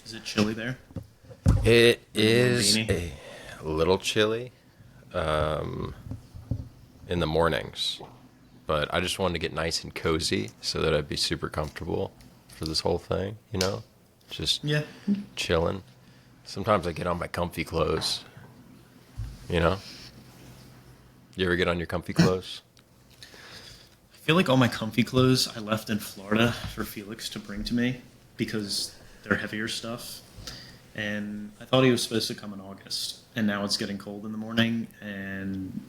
Is it chilly there? It Are you wearing a is beanie? a little chilly um, in the mornings, but I just wanted to get nice and cozy so that I'd be super comfortable for this whole thing, Just Yeah. chilling. Sometimes I get on my comfy clothes, you know? You ever get on your comfy clothes? I feel like all my comfy clothes I left in Florida for Felix to bring to me because they're heavier stuff. And I thought he was supposed to come in August. And now it's getting cold in the morning, and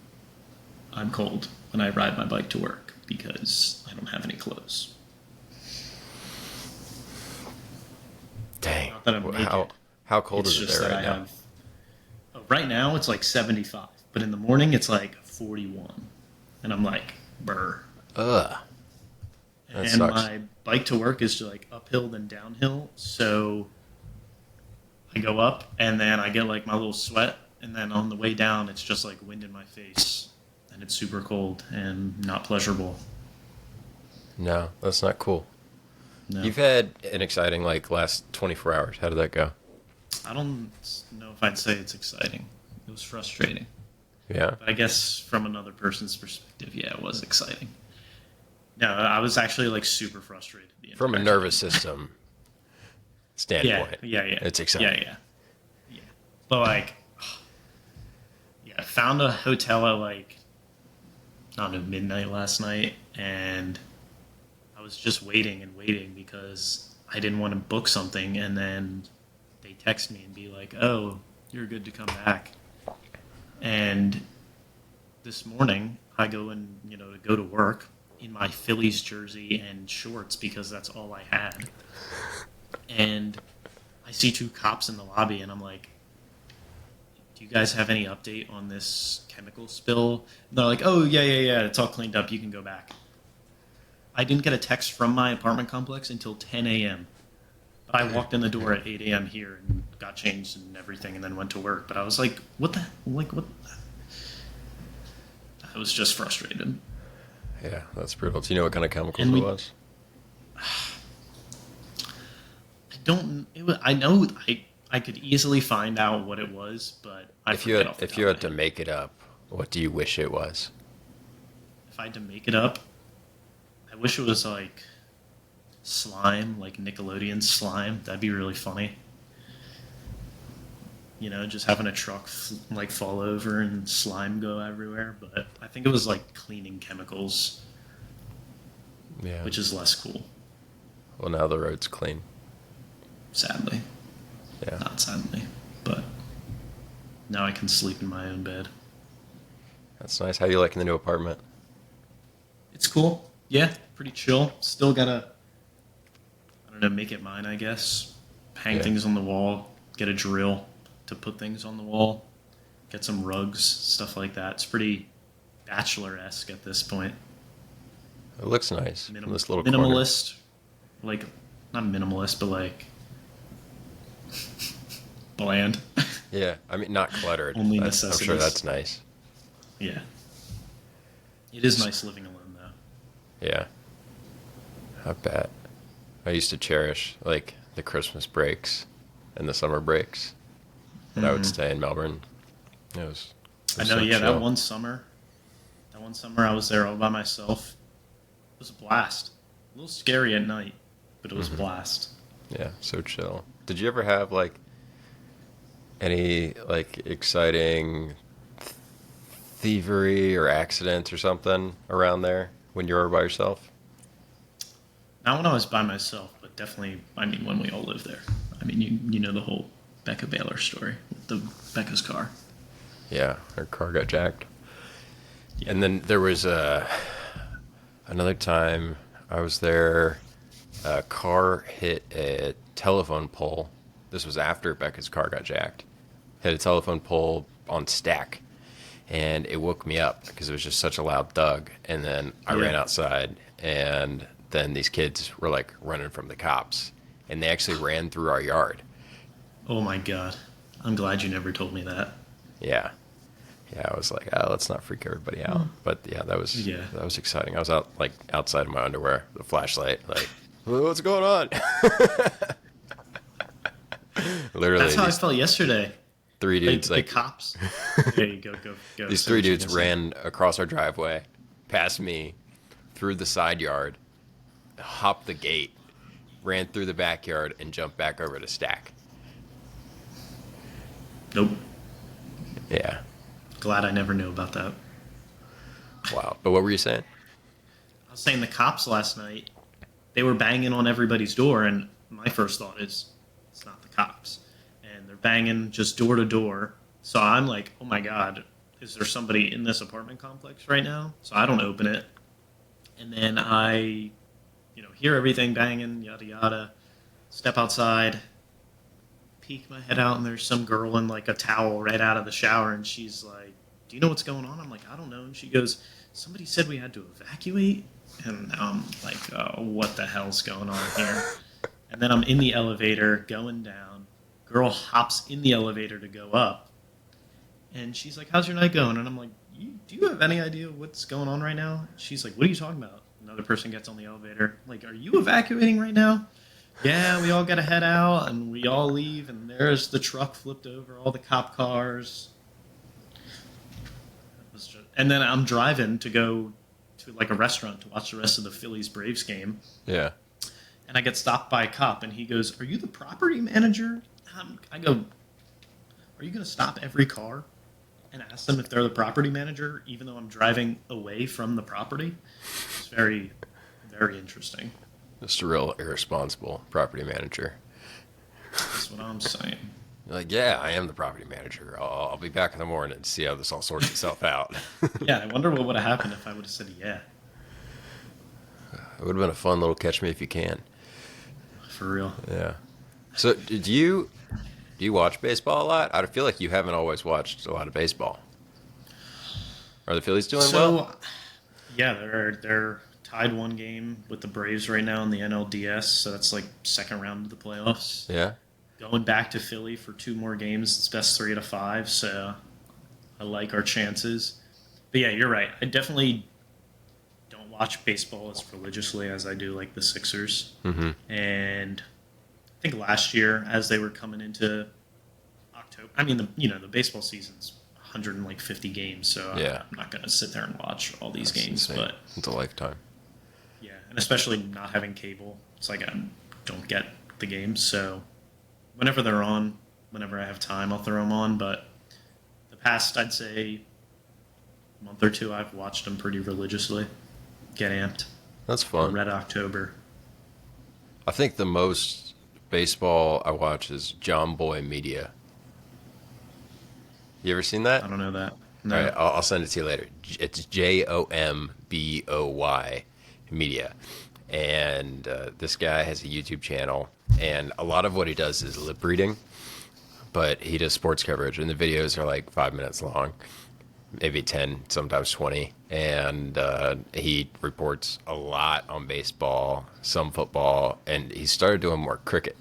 I'm cold when I ride my bike to work because I don't have any clothes. Dang. Not that I'm How naked. how cold It's is it just there that right I now? have. Right now it's like 75, but in the morning it's like 41. And I'm like, brr. Ugh, that And sucks. my bike to work is like uphill then downhill. So I go up and then I get like my little sweat. And then on the way down, it's just like wind in my face. And it's super cold and not pleasurable. No, that's not cool. No. You've had an exciting last 24 hours. How did that go? I don't know if I'd say it's exciting. It was frustrating. Yeah. But I guess from another person's perspective, yeah, it was exciting. No, I was actually like super frustrated the From a entire nervous time. system Yeah, standpoint, yeah, yeah, it's yeah, exciting. yeah, yeah. But like, yeah, I found a hotel at like I don't know midnight last night, and I was just waiting and waiting because I didn't want to book something, and then they text me and be like, "Oh, you're good to come back." And this morning, I go and to go to work in my Phillies jersey and shorts because that's all I had, and I see two cops in the lobby, and I'm like, "Do you guys have any update on this chemical spill?" And they're like, "Oh yeah, yeah, yeah, it's all cleaned up. You can go back." I didn't get a text from my apartment complex until 10 a.m. But I walked in the door at 8 a.m. here and got changed and everything, and then went to work. But I was like, "What the like? What?" I was just frustrated. Yeah, that's brutal. Do you know what kind of chemicals And it we, was? I don't. I know I could easily find out what it was, but I If you forget had off the if top you of my had to head. make it up, what do you wish it was? If I had to make it up, I wish it was like slime, like Nickelodeon slime. That'd be really funny. Just having a truck like fall over and slime go everywhere. But I think it was like cleaning chemicals, Yeah. which is less cool, Well, now the road's clean. sadly. Yeah. Not sadly, but now I can sleep in my own bed. That's nice. How you liking the new apartment? It's cool. Yeah, pretty chill. Still gotta, I don't know, make it mine, I guess. Hang Yeah. things on the wall, get a drill to put things on the wall, get some rugs, stuff like that. It's pretty bachelor-esque at this point. It looks nice from this little corner. Minimalist, like, not minimalist, but like bland. Yeah. I mean, not cluttered. Only I'm sure necessities. that's nice. Yeah. It is nice living alone, though. Yeah. I bet. I used to cherish the Christmas breaks and the summer breaks that I would stay in Melbourne. It I was know, so yeah, chill. that one summer I was there all by myself. It was a blast. A little scary at night, but it was a Hmm. blast. Yeah, so chill. Did you ever have any exciting thievery or accidents or something around there when you were by yourself? Not when I was by myself, but definitely, I mean, when we all lived there. I mean, you know the whole Becca Baylor story with the Becca's car. Yeah, her car got jacked. Yeah. And then there was another time I was there. A car hit a telephone pole. This was after Becca's car got jacked. Hit a telephone pole on stack, and it woke me up because it was just such a loud thug. And then I Yeah. ran outside, and then these kids were running from the cops, and they actually ran through our yard. Oh my god. I'm glad you never told me that. Yeah, yeah. I was like, oh, let's not freak everybody out. But yeah, Yeah. that was exciting. I was outside in my underwear, the flashlight, what's going on? Literally, That's how I felt yesterday. three Like dudes the cops. There you go. Go. these Say three what you're dudes gonna say. ran across our driveway, past me, through the side yard, hopped the gate, ran through the backyard, and jumped back over to stack. Nope. Yeah. Glad I never knew about that. Wow. But what were you saying? I was saying the cops last night, they were banging on everybody's door, and my first thought is, it's not the cops. And they're banging just door to door. So I'm like, oh my God, is there somebody in this apartment complex right now? So I don't open it. And then I, hear everything banging, yada yada. Step outside, peek my head out, and there's some girl in like a towel right out of the shower, and she's like, do you know what's going on? I'm like, I don't know. And she goes, somebody said we had to evacuate. And I'm like, oh, what the hell's going on here? And then I'm in the elevator going down. Girl hops in the elevator to go up. And she's like, how's your night going? And I'm like, do you have any idea what's going on right now? She's like, what are you talking about? Another person gets on the elevator. I'm like, are you evacuating right now? Yeah, we all got to head out, and we all leave, and there's the truck flipped over, all the cop cars. And then I'm driving to go to like a restaurant to watch the rest of the Phillies Braves game. Yeah. And I get stopped by a cop, and he goes, are you the property manager? I go, are you going to stop every car and ask them if they're the property manager, even though I'm driving away from the property? It's very, very interesting. Just a real irresponsible property manager. That's what I'm saying. You're like, yeah, I am the property manager. I'll be back in the morning and see how this all sorts itself out. Yeah, I wonder what would have happened if I would have said yeah. It would have been a fun little catch me if you can. For real. Yeah. So, do you watch baseball a lot? I feel like you haven't always watched a lot of baseball. Are the Phillies doing well? Yeah, they're tied one game with the Braves right now in the NLDS, so that's like second round of the playoffs. Yeah. Going back to Philly for 2 more games, it's best 3 out of 5, so I like our chances. But yeah, you're right. I definitely don't watch baseball as religiously as I do like the Sixers. Mm-hmm. And I think last year, as they were coming into October, I mean, the baseball season's 150 games, so yeah. I'm not going to sit there and watch all these games. Insane. But it's a lifetime. Yeah, and especially not having cable, it's like I don't get the games. So whenever they're on, whenever I have time, I'll throw them on. But the past, I'd say, month or 2, I've watched them pretty religiously. Get amped. That's fun. Red October. I think the most baseball I watch is John Boy Media. You ever seen that? I don't know that. No. All right, I'll send it to you later. It's Jomboy Media. And this guy has a YouTube channel, and a lot of what he does is lip reading, but he does sports coverage, and the videos are like 5 minutes long, maybe 10, sometimes 20, and he reports a lot on baseball, some football, and he started doing more cricket.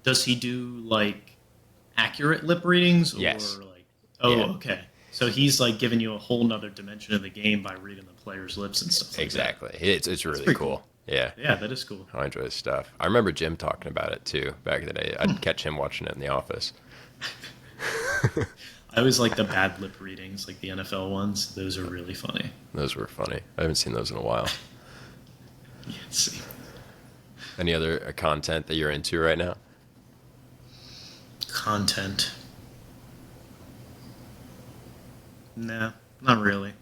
Does he do like accurate lip readings? Or Yes. Like, Yeah. Okay. So he's like giving you a whole nother dimension of the game by reading the players' lips and stuff like Exactly. It's really pretty cool. Yeah. that. Yeah, that is cool. I enjoy his stuff. I remember Jim talking about it too back in the day. I'd catch him watching it in the office. I always like the bad lip readings, like the NFL ones. Those are really funny. Those were funny. I haven't seen those in a while. Yeah, see. Any other content that you're into right now? Content. Nah, not really.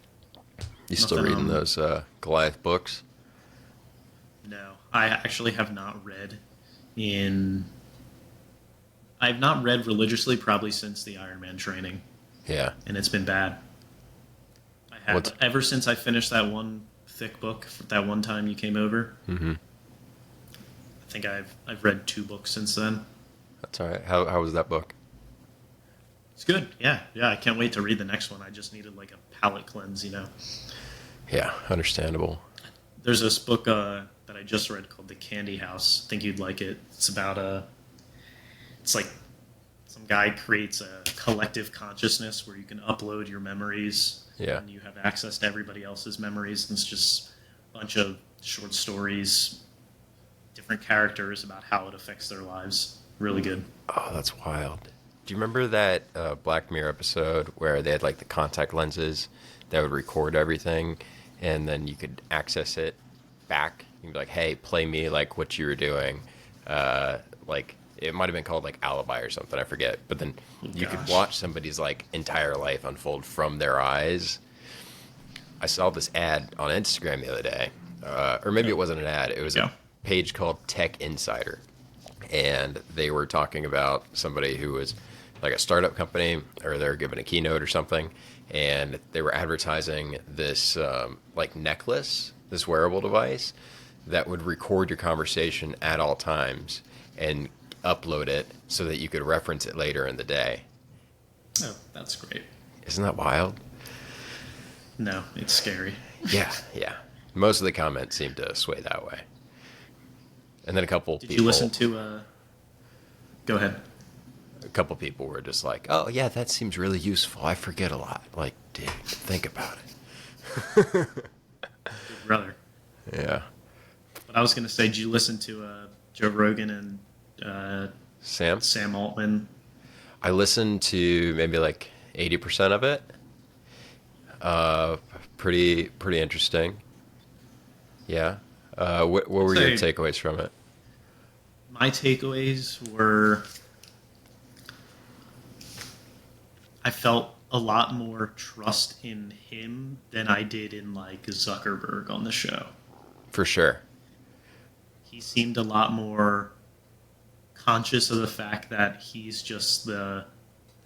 You still Nothing, reading those Goliath books? No, I actually have not read I've not read religiously probably since the Ironman training, Yeah. and it's been bad. I have ever since I finished that one thick book that one time you came over. Mm-hmm. I think I've read 2 books since then. That's all right. How was that book? It's good. Yeah. I can't wait to read the next one. I just needed like a palate cleanse, Yeah, understandable. There's this book that I just read called The Candy House. I think you'd like it. It's about it's like some guy creates a collective consciousness where you can upload your memories. Yeah. And you have access to everybody else's memories. And it's just a bunch of short stories, different characters about how it affects their lives. Really good. Oh, that's wild. Do you remember that Black Mirror episode where they had like the contact lenses that would record everything, and then you could access it back? You'd be like, "Hey, play me like what you were doing." Like it might have been called like Alibi or something. I forget. But then Oh, you could gosh. watch somebody's like entire life unfold from their eyes. I saw this ad on Instagram the other day, or maybe it wasn't an ad. It was a Yeah. page called Tech Insider, and they were talking about somebody who was like a startup company, or they're giving a keynote or something, and they were advertising this like necklace, this wearable device that would record your conversation at all times and upload it so that you could reference it later in the day. Oh, that's great. Isn't that wild? No, it's scary. Yeah, yeah. Most of the comments seem to sway that way. And then Did you listen to? Go ahead. a couple people were just like, "Oh yeah, that seems really useful. I forget a lot." Like, dude, think about it. Big brother. Yeah. But I was gonna say, did you listen to Joe Rogan and Sam, Sam Altman? I listened to maybe like 80% of it. Uh, pretty interesting. Yeah. What were your Say takeaways from it? my takeaways were I felt a lot more trust in him than I did in like Zuckerberg on the show. For sure. He seemed a lot more conscious of the fact that he's just the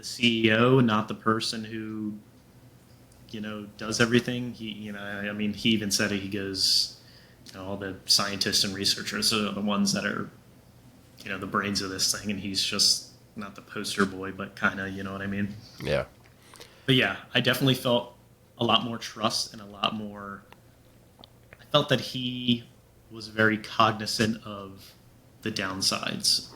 CEO, not the person who does everything. I mean, he even said it. He goes, all the scientists and researchers are the ones that are the brains of this thing, and he's just not the poster boy, but kind of, you know what I mean? Yeah. But yeah, I definitely felt a lot more trust and a lot more. I felt that he was very cognizant of the downsides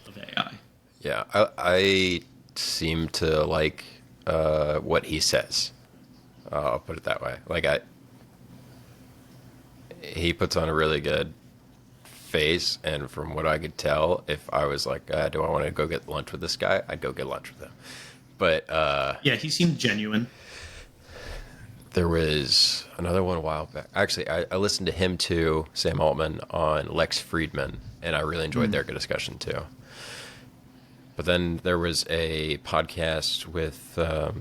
of AI. Yeah. I seem to like what he says. I'll put it that way. He puts on a really good face, and from what I could tell, if I was like, do I want to go get lunch with this guy? I'd go get lunch with him. But Yeah, he seemed genuine. there was another one a while back. Actually, I listened to him too, Sam Altman, on Lex Friedman, and I really enjoyed their discussion too. But then there was a podcast with a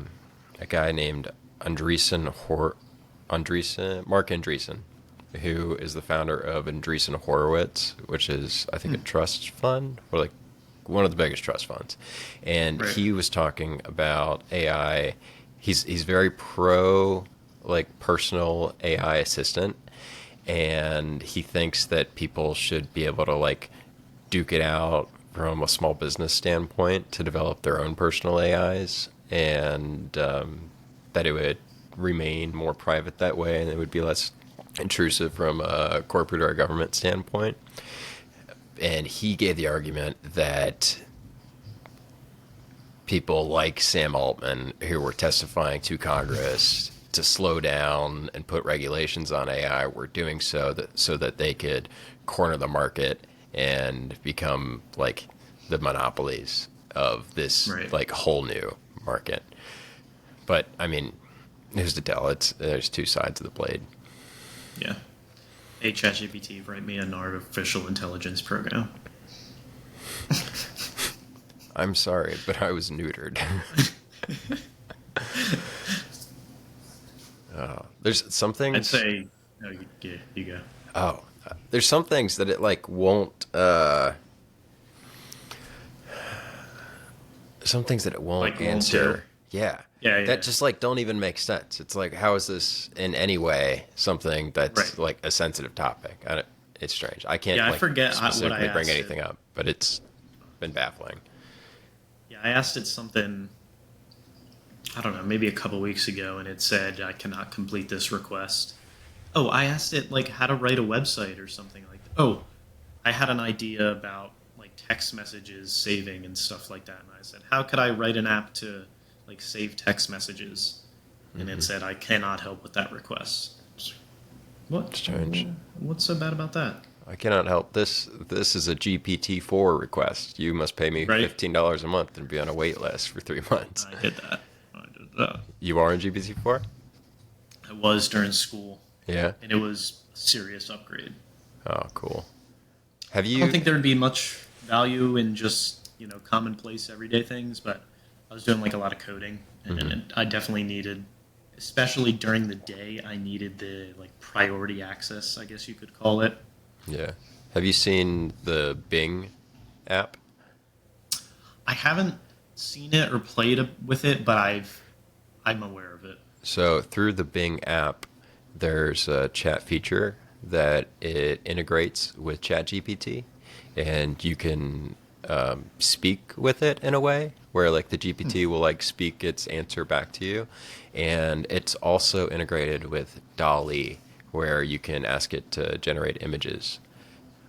guy named Mark Andreessen, who is the founder of Andreessen Horowitz, which is, I think, a trust fund, or like one of the biggest trust funds. And Right. he was talking about AI. He's very pro like personal AI assistant, and he thinks that people should be able to like duke it out from a small business standpoint to develop their own personal AIs, and that it would remain more private that way, and it would be less intrusive from a corporate or a government standpoint. And he gave the argument that people like Sam Altman, who were testifying to Congress to slow down and put regulations on AI, were doing so that they could corner the market and become like the monopolies of this Right. like whole new market. But I mean, who's to tell? There's two sides of the blade. Yeah. Hey, ChatGPT, write me an artificial intelligence program. I'm sorry, but I was neutered. There's some things. I'd say, no, you go. Oh, there's some things that it like won't. Some things that it won't Like, won't answer. do. Yeah. Yeah, yeah. That just like don't even make sense. It's like, how is this in any way something that's Right. like a sensitive topic? It's strange. I can't Yeah, I like forget what I specifically bring asked anything it. up, but it's been baffling. Yeah, I asked it something, I don't know, maybe a couple weeks ago, and it said, I cannot complete this request. Oh, I asked it, like, how to write a website or something like that. Oh, I had an idea about, like, text messages saving and stuff like that, and I said, how could I write an app to, like, save text messages? And it said, I cannot help with that request. What? Strange. What's so bad about that? I cannot help this. This is a GPT-4 request. You must pay me Right? $15 a month and be on a wait list for 3 months. I did that. I did that. You are in GPT-4? I was during school, Yeah. and it was a serious upgrade. Oh, cool. Have I you? don't think there would be much value in just commonplace everyday things, but I was doing like a lot of coding, and I definitely needed, especially during the day, I needed the like priority access, I guess you could call it. Yeah. Have you seen the Bing app? I haven't seen it or played with it, but I'm aware of it. So through the Bing app, there's a chat feature that it integrates with ChatGPT, and you can speak with it in a way where like the GPT will like speak its answer back to you, and it's also integrated with Dall-E, where you can ask it to generate images.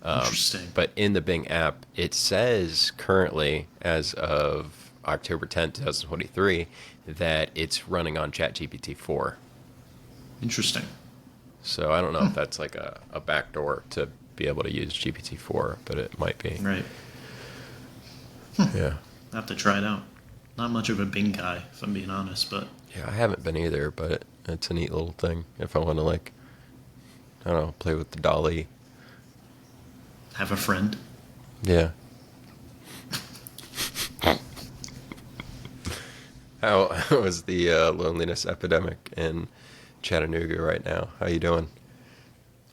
Interesting. But in the Bing app, it says currently, as of October 10th, 2023, that it's running on ChatGPT 4. Interesting. So I don't know if that's like a backdoor to be able to use GPT-4, but it might be. Right. Yeah. I have to try it out. Not much of a Bing guy, if I'm being honest, but Yeah, I haven't been either, but it's a neat little thing if I want to like, I don't know, play with the Dall-E. have a friend. Yeah. How is the loneliness epidemic in Chattanooga right now? How you doing?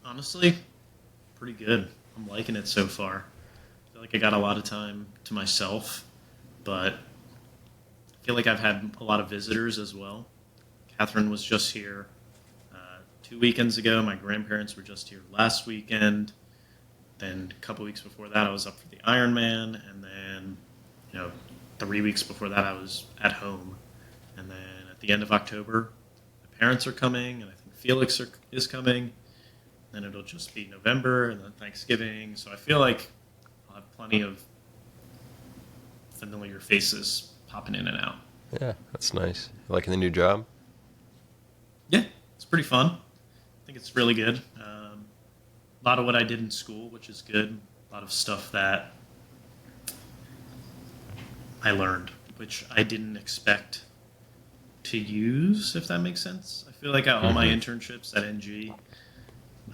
Honestly, pretty good. I'm liking it so far. I feel like I got a lot of time to myself, but I feel like I've had a lot of visitors as well. Catherine was just here 2 weekends ago. My grandparents were just here last weekend. Then a couple weeks before that, I was up for the Ironman, and then 3 weeks before that, I was at home. And then at the end of October, my parents are coming, and I think Felix is coming. Then it'll just be November, and then Thanksgiving. So I feel like I'll have plenty of familiar faces popping in and out. Yeah, that's nice. Liking the new job? Yeah, it's pretty fun. I think it's really good. A lot of what I did in school, which is good. A lot of stuff that I learned, which I didn't expect to use, if that makes sense. I feel like at all my internships at NG,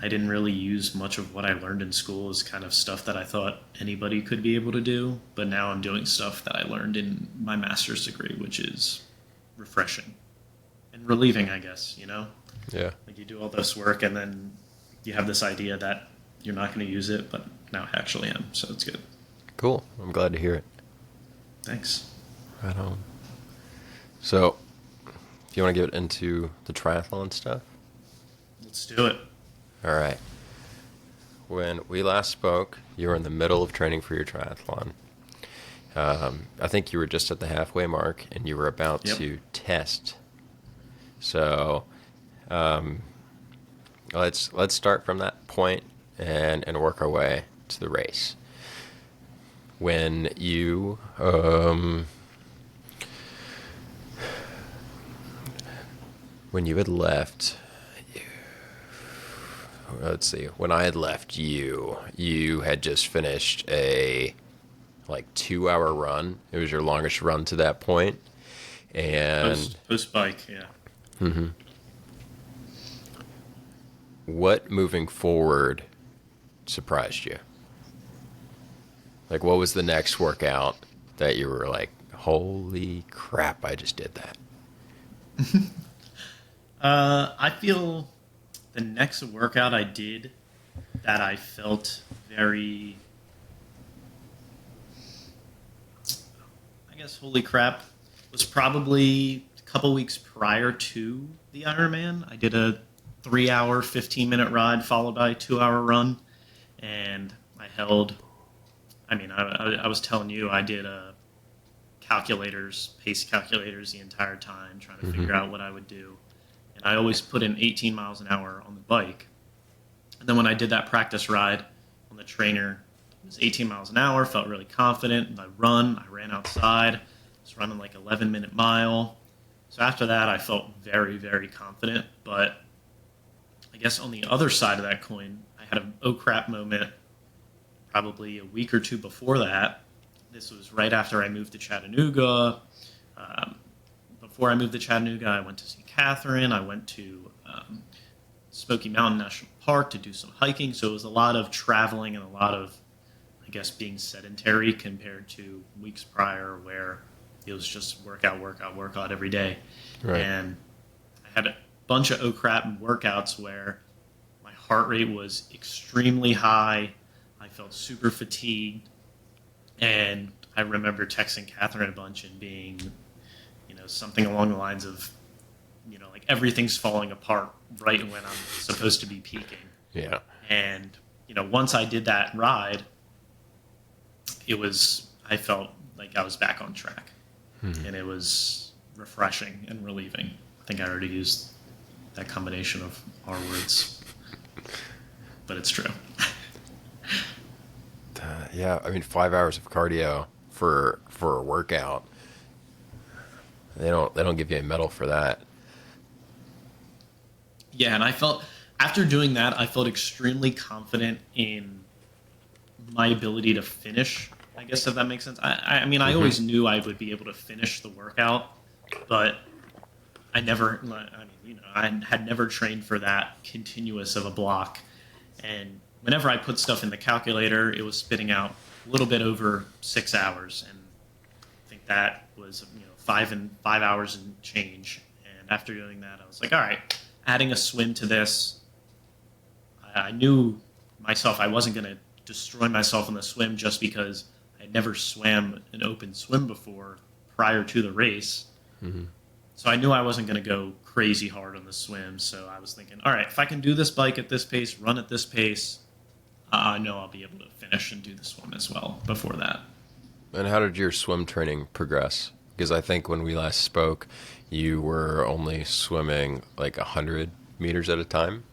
I didn't really use much of what I learned in school as kind of stuff that I thought anybody could be able to do. But now I'm doing stuff that I learned in my master's degree, which is refreshing and relieving, I guess, Yeah. Like you do all this work and then you have this idea that you're not going to use it, but now I actually am. So it's good. Cool. I'm glad to hear it. Thanks. Right on. So, do you want to get into the triathlon stuff? Let's do it. All right. When we last spoke, you were in the middle of training for your triathlon. I think you were just at the halfway mark, and you were about to test. So, let's start from that point and work our way to the race. When you had left, let's see, when I had left you had just finished a 2-hour run. It was your longest run to that point. And Post bike, yeah. What moving forward surprised you? What was the next workout that you were like, holy crap, I just did that? I feel the next workout I did that I felt very, I guess, holy crap, was probably a couple weeks prior to the Ironman. I did a 3-hour, 15-minute ride followed by a 2-hour run, and I held. I was telling you, I did pace calculators the entire time, trying to figure out what I would do. And I always put in 18 miles an hour on the bike. And then when I did that practice ride on the trainer, it was 18 miles an hour, felt really confident. And I ran outside, was running like 11-minute mile. So after that, I felt very, very confident. But I guess on the other side of that coin, I had an oh crap moment probably a week or two before that. This was right after I moved to Chattanooga. Um, Before I moved to Chattanooga, I went to see Catherine. I went to Smoky Mountain National Park to do some hiking. So it was a lot of traveling and a lot of, I guess, being sedentary compared to weeks prior where it was just workout, workout, workout every day. Right. And I had a bunch of crap workouts where my heart rate was extremely high. I felt super fatigued. And I remember texting Catherine a bunch and being, something along the lines of, like everything's falling apart right when I'm supposed to be peaking. Yeah. And, once I did that ride, I felt like I was back on track. And it was refreshing and relieving. I think I already used that combination of R words, but it's true. Yeah, I mean, 5 hours of cardio for a workout. They don't give you a medal for that. Yeah, and after doing that, I felt extremely confident in my ability to finish, I guess, if that makes sense. I mean, I always knew I would be able to finish the workout, but I had never trained for that continuous of a block. And whenever I put stuff in the calculator, it was spitting out a little bit over 6 hours. And I think that was, 5 hours and change. And after doing that, I was like, all right, adding a swim to this, I knew myself I wasn't going to destroy myself in the swim just because I had never swam an open swim before prior to the race. Mm-hmm. So I knew I wasn't going to go crazy hard on the swim. So I was thinking, all right, if I can do this bike at this pace, run at this pace, I know I'll be able to finish and do the swim as well before that. And how did your swim training progress? Because I think when we last spoke, you were only swimming like 100 meters at a time.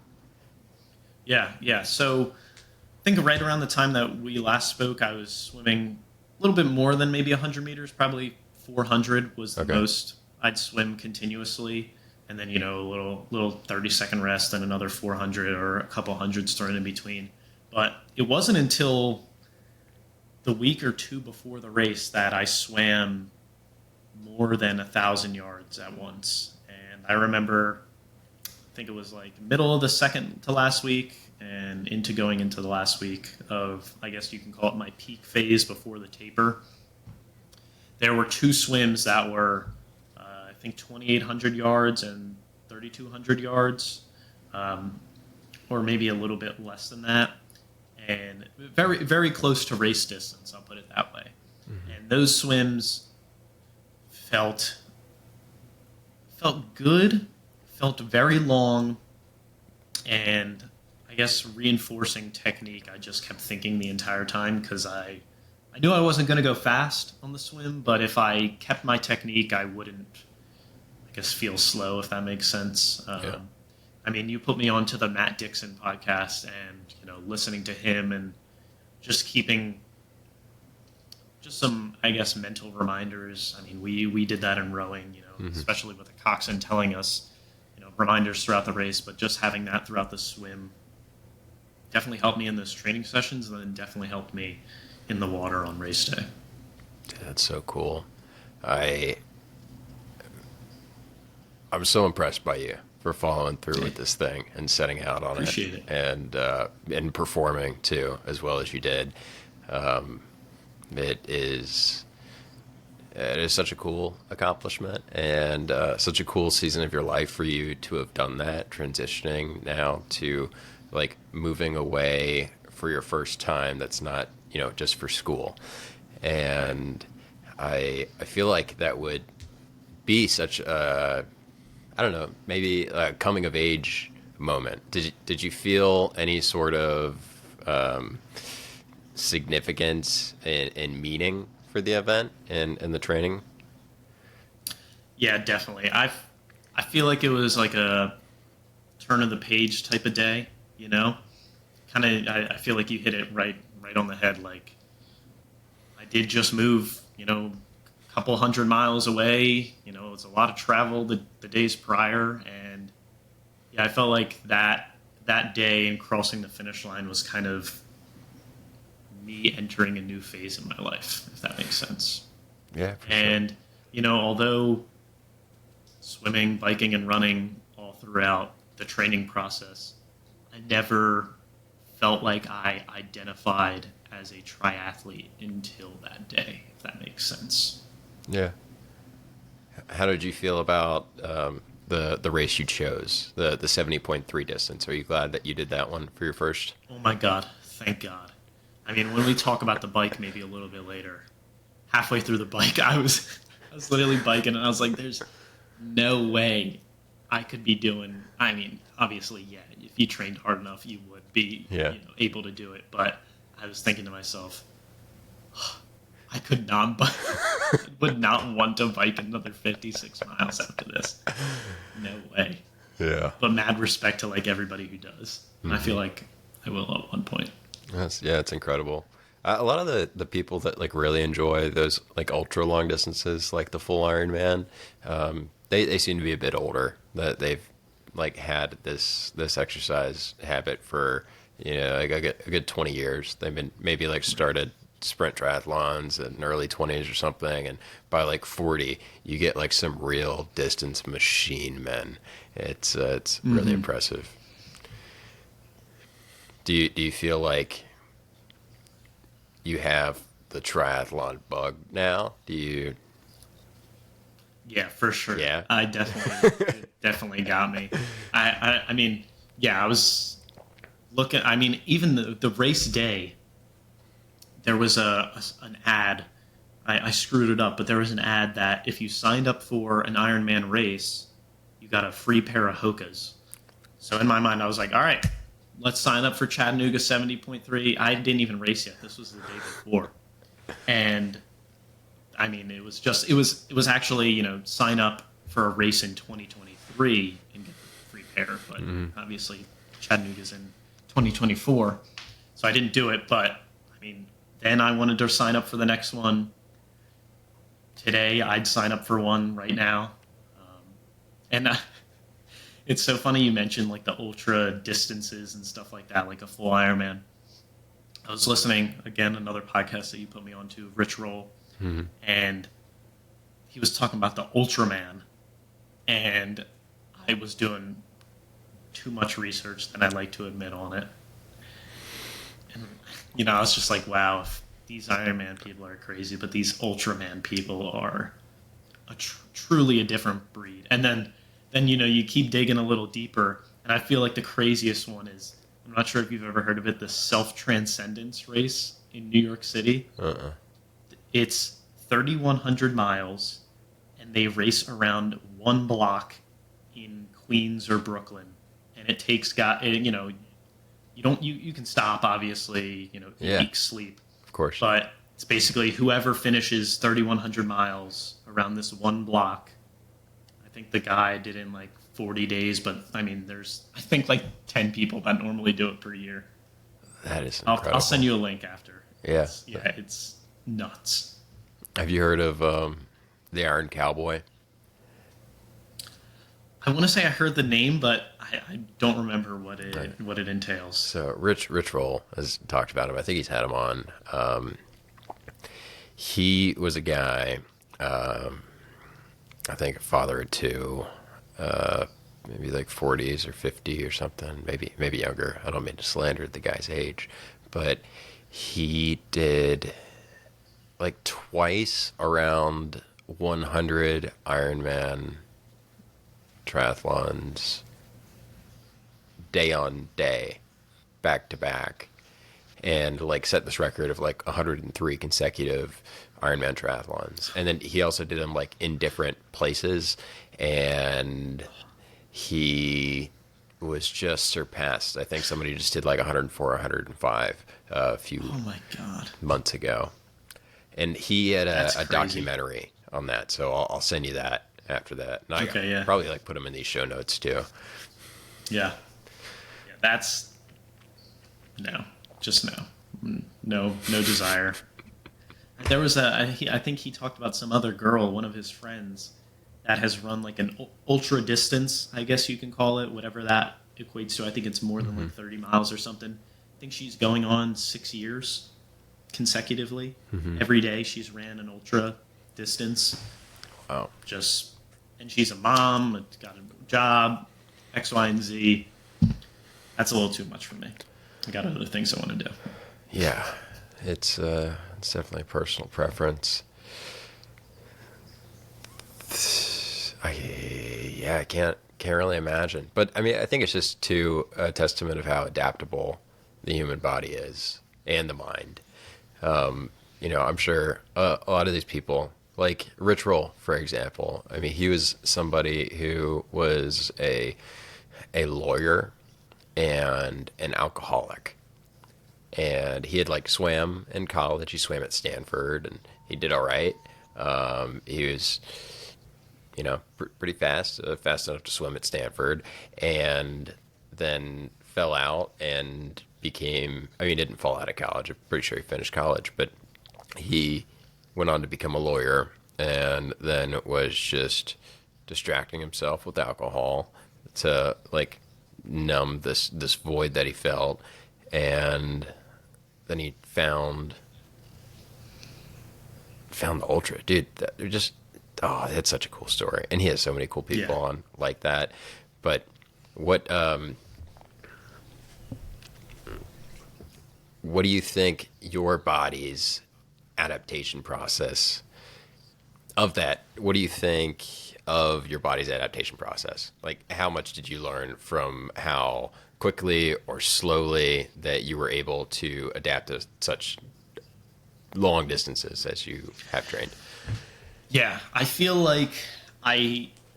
Yeah. So I think right around the time that we last spoke, I was swimming a little bit more than maybe 100 meters, probably 400 was the most I'd swim continuously. And then, a little 30-second rest and another 400 or a couple hundreds thrown in between. But it wasn't until the week or two before the race that I swam more than 1,000 yards at once. And I remember, I think it was like middle of the second to last week and going into the last week of, I guess you can call it my peak phase before the taper. There were two swims that were, I think, 2,800 yards and 3,200 yards, or maybe a little bit less than that. And very, very close to race distance, I'll put it that way. Mm-hmm. And those swims felt good, felt very long, and I guess reinforcing technique. I just kept thinking the entire time because I knew I wasn't going to go fast on the swim, but if I kept my technique, I wouldn't, I guess, feel slow, if that makes sense. Yeah. I mean, you put me on to the Matt Dixon podcast and, listening to him and just keeping just some, I guess, mental reminders. I mean, we did that in rowing, especially with the coxswain telling us, reminders throughout the race, but just having that throughout the swim definitely helped me in those training sessions and then definitely helped me in the water on race day. That's so cool. I'm so impressed by you for following through with this thing and setting out on Appreciate it. And performing too as well as you did. It is such a cool accomplishment and such a cool season of your life for you to have done that, transitioning now to like moving away for your first time. That's not, just for school. And I feel like that would be such a, I don't know, maybe a coming of age moment. Did you feel any sort of significance and meaning for the event and the training? Yeah, definitely. I feel like it was like a turn of the page type of day, Kind of, I feel like you hit it right on the head. Like, I did just move, a couple hundred miles away. It's a lot of travel the days prior, and yeah, I felt like that day and crossing the finish line was kind of me entering a new phase in my life, if that makes sense. Yeah, for sure. And, you know, although swimming, biking, and running all throughout the training process, I never felt like I identified as a triathlete until that day, if that makes sense. Yeah. How did you feel about the race you chose, the 70.3 distance? Are you glad that you did that one for your first? Oh my God, thank God. I mean, when we talk about the bike maybe a little bit later, halfway through the bike, I was literally biking and I was like, there's no way I could be doing, I mean, obviously, yeah, if you trained hard enough, you would be Yeah. able to do it. But I was thinking to myself, I could not bike, would not want to bike another 56 miles after this. No way. Yeah. But mad respect to like everybody who does. And I feel like I will at one point. Yeah, it's incredible. A lot of the people that like really enjoy those like ultra long distances, like the full Ironman, they seem to be a bit older. That they've like had this exercise habit for like a good 20 years. They've been maybe like started sprint triathlons in early 20s or something, and by like 40 you get like some real distance machine men. It's really impressive. Do you feel like you have the triathlon bug now? Do you? Yeah, for sure. Yeah. I definitely, it definitely got me. I mean, yeah, I was looking. I mean, even the race day, there was an ad. I screwed it up, but there was an ad that if you signed up for an Ironman race, you got a free pair of Hokas. So in my mind, I was like, all right, let's sign up for Chattanooga 70.3. I didn't even race yet. This was the day before. And I mean, it was actually, sign up for a race in 2023 and get the free pair. But obviously Chattanooga's in 2024. So I didn't do it. But I mean, then I wanted to sign up for the next one. Today, I'd sign up for one right now. And it's so funny you mentioned like the ultra distances and stuff like that, like a full Ironman. I was listening, again, another podcast that you put me on to, Rich Roll, and he was talking about the Ultraman, and I was doing too much research than I'd like to admit on it. And, I was just like, wow, if these Ironman people are crazy, but these Ultraman people are truly a different breed. And then you keep digging a little deeper, and I feel like the craziest one is, I'm not sure if you've ever heard of it, the Self-Transcendence race in New York City. It's 3,100 miles, and they race around one block in Queens or Brooklyn, and it takes you can stop, obviously, eat, sleep, Of course. but it's basically whoever finishes 3,100 miles around this one block. I think the guy did in like 40 days, but I mean, there's I think like 10 people that normally do it per year. That is incredible. I'll send you a link after. Yeah. It's nuts. Have you heard of the Iron Cowboy? I want to say I heard the name, but I don't remember what it entails. So Rich Roll has talked about him. I think he's had him on. He was a guy, I think a father of two, maybe like 40s or 50 or something, maybe younger. I don't mean to slander the guy's age, but he did like twice around 100 Ironman triathlons, day on day, back to back, and like set this record of like 103 consecutive Ironman triathlons. And then he also did them like in different places, and he was just surpassed. I think somebody just did like 104, 105 a few Oh my God. months ago. And he had That's a crazy. documentary on that, so I'll send you that after that. And Okay, yeah. probably like put them in these show notes too. Yeah. That's just no desire. There was I think he talked about some other girl, one of his friends, that has run like an ultra distance, I guess you can call it, whatever that equates to. I think it's more than like 30 miles or something. I think she's going on 6 years. consecutively. Every day she's ran an ultra distance. Wow. And she's a mom, got a job, X, Y, and Z. That's a little too much for me. I got other things I want to do. Yeah, it's definitely personal preference. I can't really imagine. But I mean, I think it's just a testament of how adaptable the human body is and the mind. I'm sure a lot of these people, like Rich Roll, for example. I mean, he was somebody who was a lawyer and an alcoholic, and he had like swam in college. He swam at Stanford, and he did all right. He was, pretty fast, fast enough to swim at Stanford, and then fell out and became. I mean, he didn't fall out of college. I'm pretty sure he finished college, but he went on to become a lawyer, and then was just distracting himself with alcohol to like numb this void that he felt, and then he found the ultra, dude. That's such a cool story, and he has so many cool people on like that. But what do you think your body's adaptation process of that? What do you think of your body's adaptation process? Like, how much did you learn from how quickly or slowly that you were able to adapt to such long distances as you have trained? Yeah, I feel like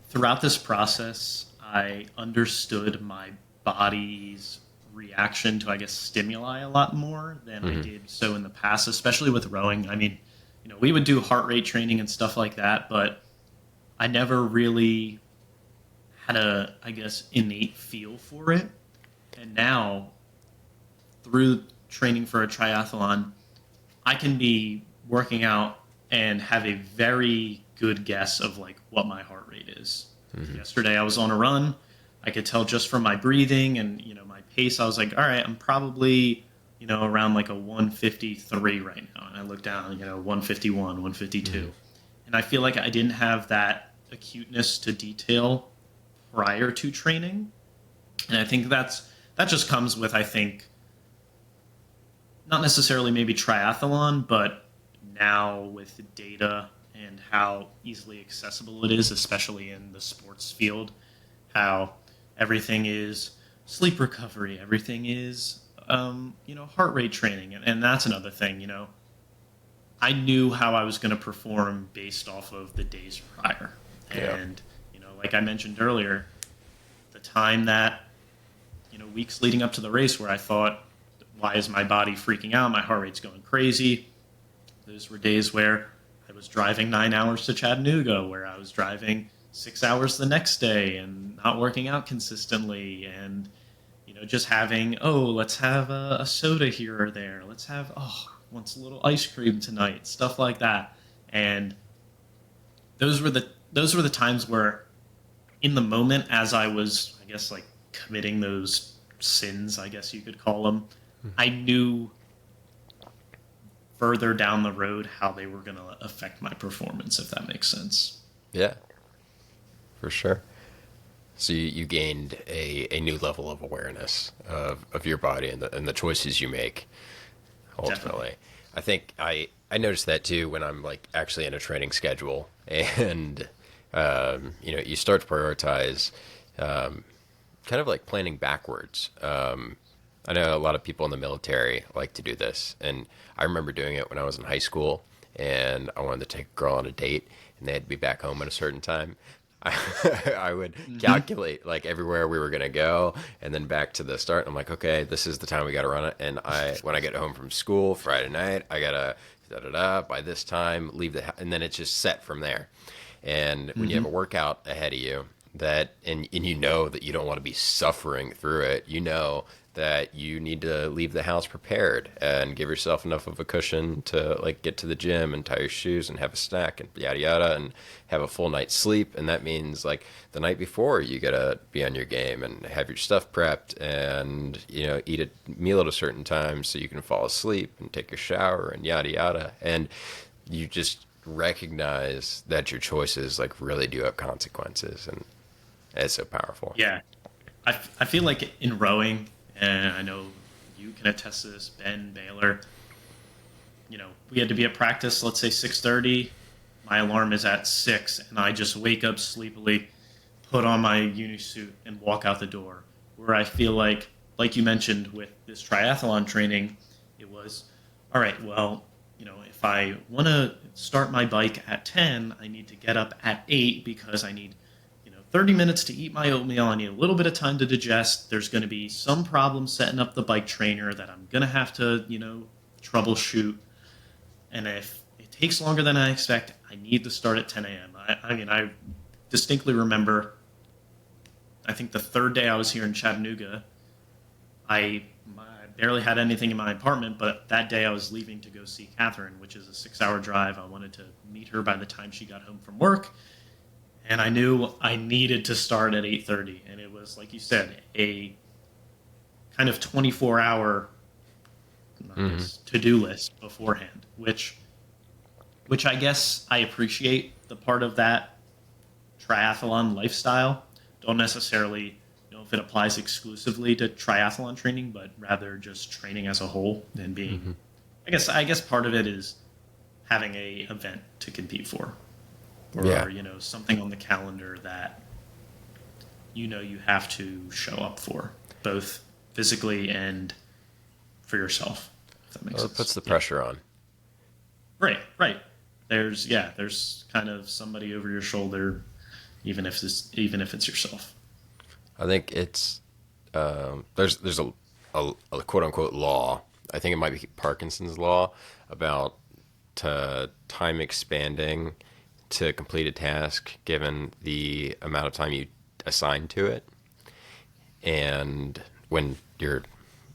throughout this process, I understood my body's reaction to, I guess, stimuli a lot more than I did so in the past, especially with rowing. I mean, we would do heart rate training and stuff like that, but I never really had a, I guess, innate feel for it. And now, through training for a triathlon, I can be working out and have a very good guess of like what my heart rate is. Yesterday I was on a run. I could tell just from my breathing and my pace. I was like, all right, I'm probably around like a 153 right now. And I look down, 151, 152, and I feel like I didn't have that acuteness to detail prior to training. And I think that just comes with, I think, not necessarily maybe triathlon, but now with the data and how easily accessible it is, especially in the sports field, how everything is sleep recovery, everything is, heart rate training. And that's another thing, I knew how I was going to perform based off of the days prior. Yeah. And, like I mentioned earlier, the time that, weeks leading up to the race where I thought, why is my body freaking out? My heart rate's going crazy. Those were days where I was driving 9 hours to Chattanooga, where I was driving 6 hours the next day and not working out consistently, and just having, let's have a soda here or there. Let's have, wants a little ice cream tonight, stuff like that. And those were the times where, in the moment, as I was, I guess, like committing those sins, I guess you could call them, I knew further down the road how they were going to affect my performance, if that makes sense. Yeah, for sure. So you gained a new level of awareness of your body and the choices you make, ultimately. Definitely. I think I noticed that too when I'm like actually in a training schedule, and you start to prioritize kind of like planning backwards. I know a lot of people in the military like to do this, and I remember doing it when I was in high school, and I wanted to take a girl on a date, and they had to be back home at a certain time. I would calculate like everywhere we were going to go, and then back to the start. I'm like, okay, this is the time we got to run it. And when I get home from school Friday night, I got to by this time leave and then it's just set from there. And when you have a workout ahead of you, and you know that you don't want to be suffering through it, that you need to leave the house prepared and give yourself enough of a cushion to like get to the gym and tie your shoes and have a snack and yada yada and have a full night's sleep. And that means like the night before you gotta be on your game and have your stuff prepped and, you know, eat a meal at a certain time so you can fall asleep and take your shower and yada yada. And you just recognize that your choices like really do have consequences, and it's so powerful. Yeah. I feel like in rowing, and I know you can attest to this, Ben, Baylor, you know, we had to be at practice, let's say 6:30. My alarm is at 6, and I just wake up sleepily, put on my unisuit, and walk out the door. Where I feel like you mentioned with this triathlon training, it was, all right, well, you know, if I want to start my bike at 10, I need to get up at 8 because I need 30 minutes to eat my oatmeal. I need a little bit of time to digest. There's going to be some problem setting up the bike trainer that I'm going to have to, troubleshoot. And if it takes longer than I expect, I need to start at 10 a.m. I mean, I distinctly remember, I think the third day I was here in Chattanooga, I barely had anything in my apartment, but that day I was leaving to go see Catherine, which is a 6-hour drive. I wanted to meet her by the time she got home from work. And I knew I needed to start at 8:30, and it was, like you said, a kind of 24-hour to-do list beforehand, which I guess I appreciate the part of that triathlon lifestyle. Don't necessarily know if it applies exclusively to triathlon training, but rather just training as a whole and being. I guess part of it is having a event to compete for. Or, something on the calendar that, you have to show up for, both physically and for yourself, if that makes sense. It puts the pressure on. Right. There's kind of somebody over your shoulder, even if it's yourself. I think it's, there's a quote unquote law. I think it might be Parkinson's law about time expanding to complete a task given the amount of time you assign to it. And when you're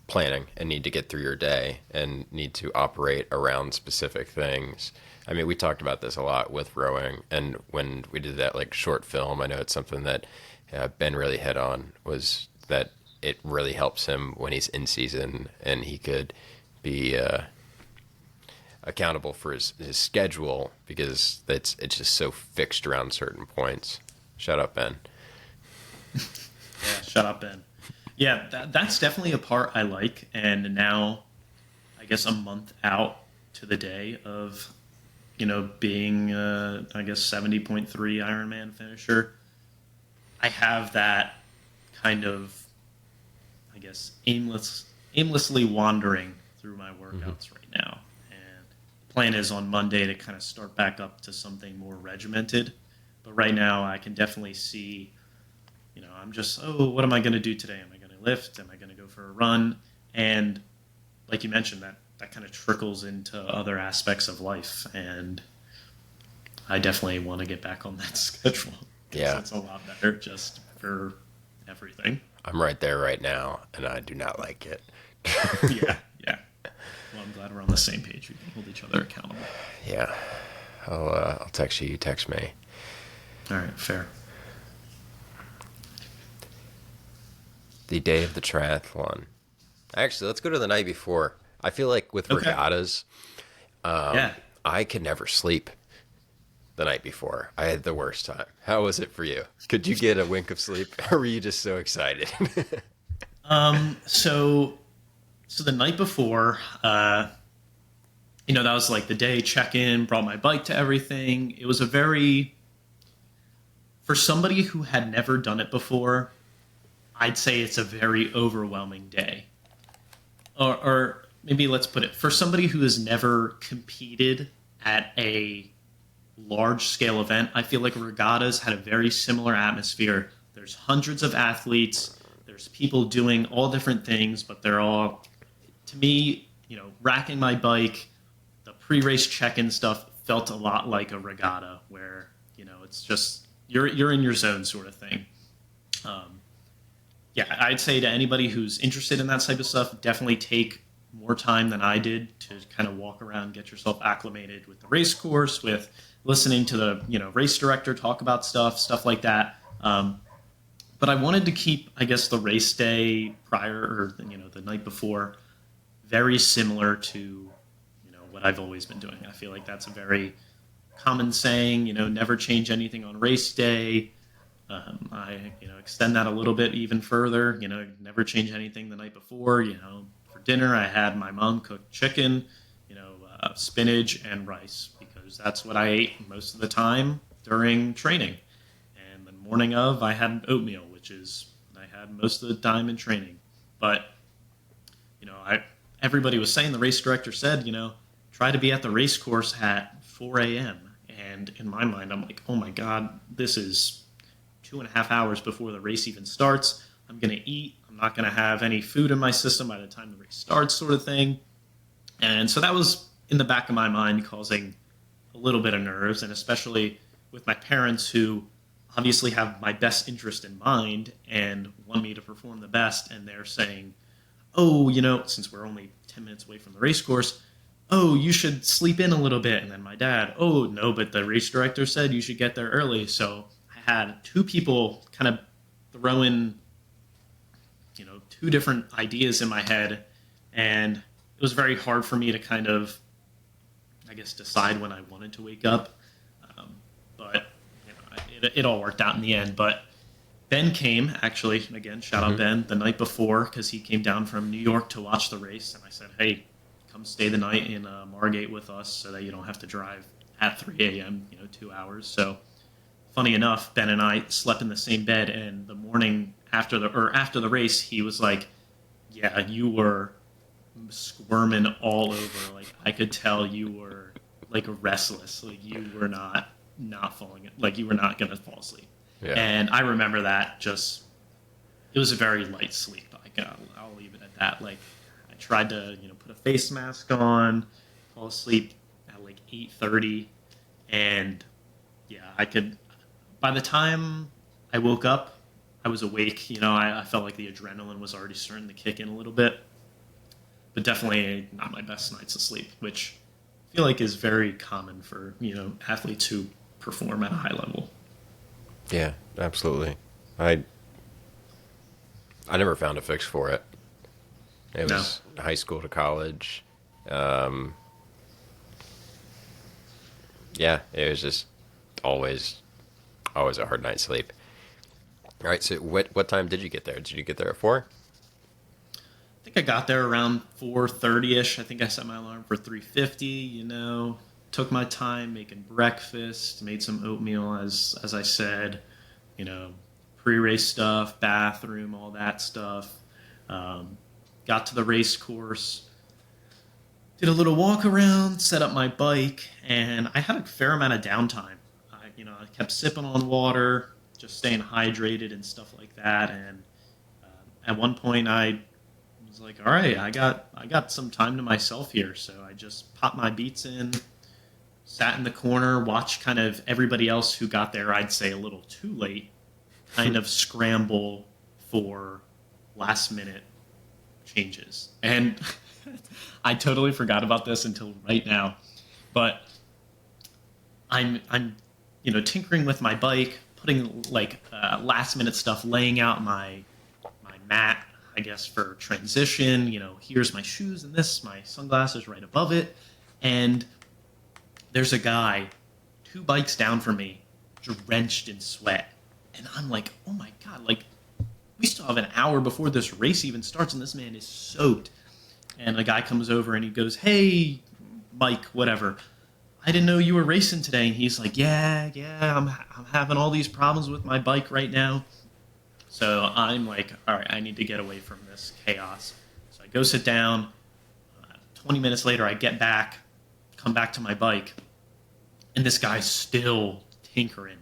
planning and need to get through your day and need to operate around specific things. I mean, we talked about this a lot with rowing, and when we did that like short film, I know it's something that Ben really hit on, was that it really helps him when he's in season and he could be accountable for his schedule, because it's just so fixed around certain points. Shut up, Ben. Yeah, shut up, Ben. Yeah, that's definitely a part I like. And now, I guess a month out to the day of, being, 70.3 Ironman finisher, I have that kind of, aimlessly wandering through my workouts right now. Plan is on Monday to kind of start back up to something more regimented. But right now I can definitely see, I'm just, what am I going to do today? Am I going to lift? Am I going to go for a run? And like you mentioned, that kind of trickles into other aspects of life. And I definitely want to get back on that schedule. Yeah. It's a lot better just for everything. I'm right there right now, and I do not like it. Yeah. Well, I'm glad we're on the same page. We can hold each other accountable. Yeah. I'll text you. You text me. All right. Fair. The day of the triathlon. Actually, let's go to the night before. I feel like with regattas, I could never sleep the night before. I had the worst time. How was it for you? Could you get a wink of sleep, or were you just so excited? So the night before, that was like the day check-in, brought my bike to everything. It was for somebody who had never done it before, I'd say it's a very overwhelming day. Or maybe let's put it, for somebody who has never competed at a large-scale event, I feel like regattas had a very similar atmosphere. There's hundreds of athletes. There's people doing all different things, but they're all, to me, racking my bike, the pre-race check-in stuff felt a lot like a regatta where, it's just, you're in your zone sort of thing. yeah, I'd say to anybody who's interested in that type of stuff, definitely take more time than I did to kind of walk around, get yourself acclimated with the race course, with listening to the race director talk about stuff like that. But I wanted to keep, I guess, the race day prior or the night before very similar to what I've always been doing. I feel like that's a very common saying. Never change anything on race day. I extend that a little bit even further. Never change anything the night before. For dinner I had my mom cook chicken, spinach and rice because that's what I ate most of the time during training. And the morning of I had oatmeal, which is what I had most of the time in training. But everybody was saying, the race director said, try to be at the race course at 4 a.m. And in my mind, I'm like, oh my God, this is 2.5 hours before the race even starts. I'm going to eat. I'm not going to have any food in my system by the time the race starts, sort of thing. And so that was in the back of my mind, causing a little bit of nerves, and especially with my parents who obviously have my best interest in mind and want me to perform the best. And they're saying, oh, since we're only 10 minutes away from the race course, oh, you should sleep in a little bit. And then my dad, oh, no, but the race director said you should get there early. So I had two people kind of throw in, two different ideas in my head. And it was very hard for me to kind of, I guess, decide when I wanted to wake up. But it all worked out in the end. But Ben came, actually, again, shout out Ben, the night before, because he came down from New York to watch the race. And I said, hey, come stay the night in Margate with us so that you don't have to drive at 3 a.m., 2 hours. So funny enough, Ben and I slept in the same bed. And the morning after the race, he was like, yeah, you were squirming all over. Like, I could tell you were like restless. Like, you were not falling, like you were not going to fall asleep. Yeah. And I remember that it was a very light sleep. I'll leave it at that. Like, I tried to, put a face mask on, fall asleep at like 8:30, and yeah, by the time I woke up, I was awake. I felt like the adrenaline was already starting to kick in a little bit, but definitely not my best nights of sleep, which I feel like is very common for, athletes who perform at a high level. Yeah, absolutely. I never found a fix for it. It was high school to college. Yeah, it was just always a hard night's sleep. All right, so what time did you get there? Did you get there at 4? I think I got there around 4:30ish. I think I set my alarm for 3:50. Took my time making breakfast, made some oatmeal as I said, pre-race stuff, bathroom, all that stuff. Got to the race course, did a little walk around, set up my bike, and I had a fair amount of downtime. I kept sipping on water, just staying hydrated and stuff like that. And at one point, I was like, all right, I got some time to myself here. So I just popped my beats in, sat in the corner, watched kind of everybody else who got there, I'd say a little too late, kind of scramble for last minute changes. And I totally forgot about this until right now. But I'm tinkering with my bike, putting like last minute stuff, laying out my mat, I guess, for transition. Here's my shoes and my sunglasses right above it. And there's a guy 2 bikes down from me, drenched in sweat. And I'm like, oh my God, like, we still have an hour before this race even starts, and this man is soaked. And the guy comes over and he goes, hey, Mike, whatever, I didn't know you were racing today. And he's like, yeah, I'm having all these problems with my bike right now. So I'm like, all right, I need to get away from this chaos. So I go sit down. 20 minutes later, I get back, come back to my bike, and this guy's still tinkering.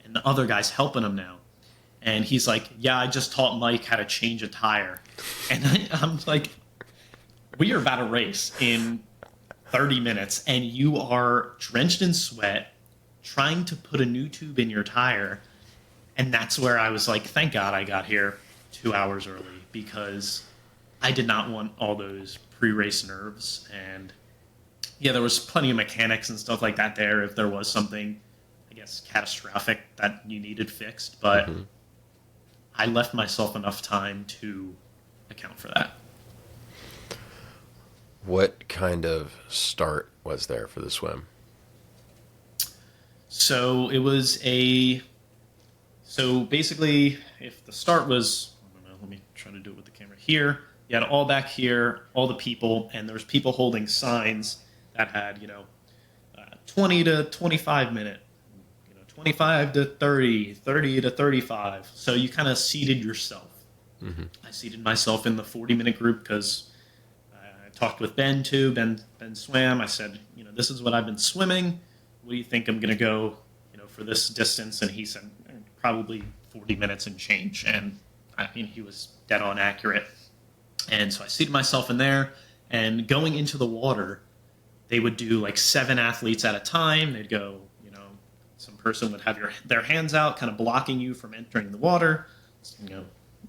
And the other guy's helping him now. And he's like, yeah, I just taught Mike how to change a tire. And I'm like, we are about to race in 30 minutes, and you are drenched in sweat, trying to put a new tube in your tire. And that's where I was like, thank God I got here 2 hours early because I did not want all those pre-race nerves. And yeah, there was plenty of mechanics and stuff like that there if there was something, I guess, catastrophic that you needed fixed. But Mm-hmm. I left myself enough time to account for that. What kind of start was there for the swim? So it was a. So basically, if the start was, I don't know, let me try to do it with the camera here. You had all back here, all the people, and there was people holding signs that had, 20 to 25 minute, 25 to 30, 30 to 35. So you kind of seated yourself. Mm-hmm. I seated myself in the 40-minute group because I talked with Ben too. Ben swam. I said, this is what I've been swimming. What do you think I'm going to go, for this distance? And he said probably 40 minutes and change. And I mean, he was dead on accurate. And so I seated myself in there, and going into the water, they would do like 7 athletes at a time. They'd go, some person would have their hands out, kind of blocking you from entering the water.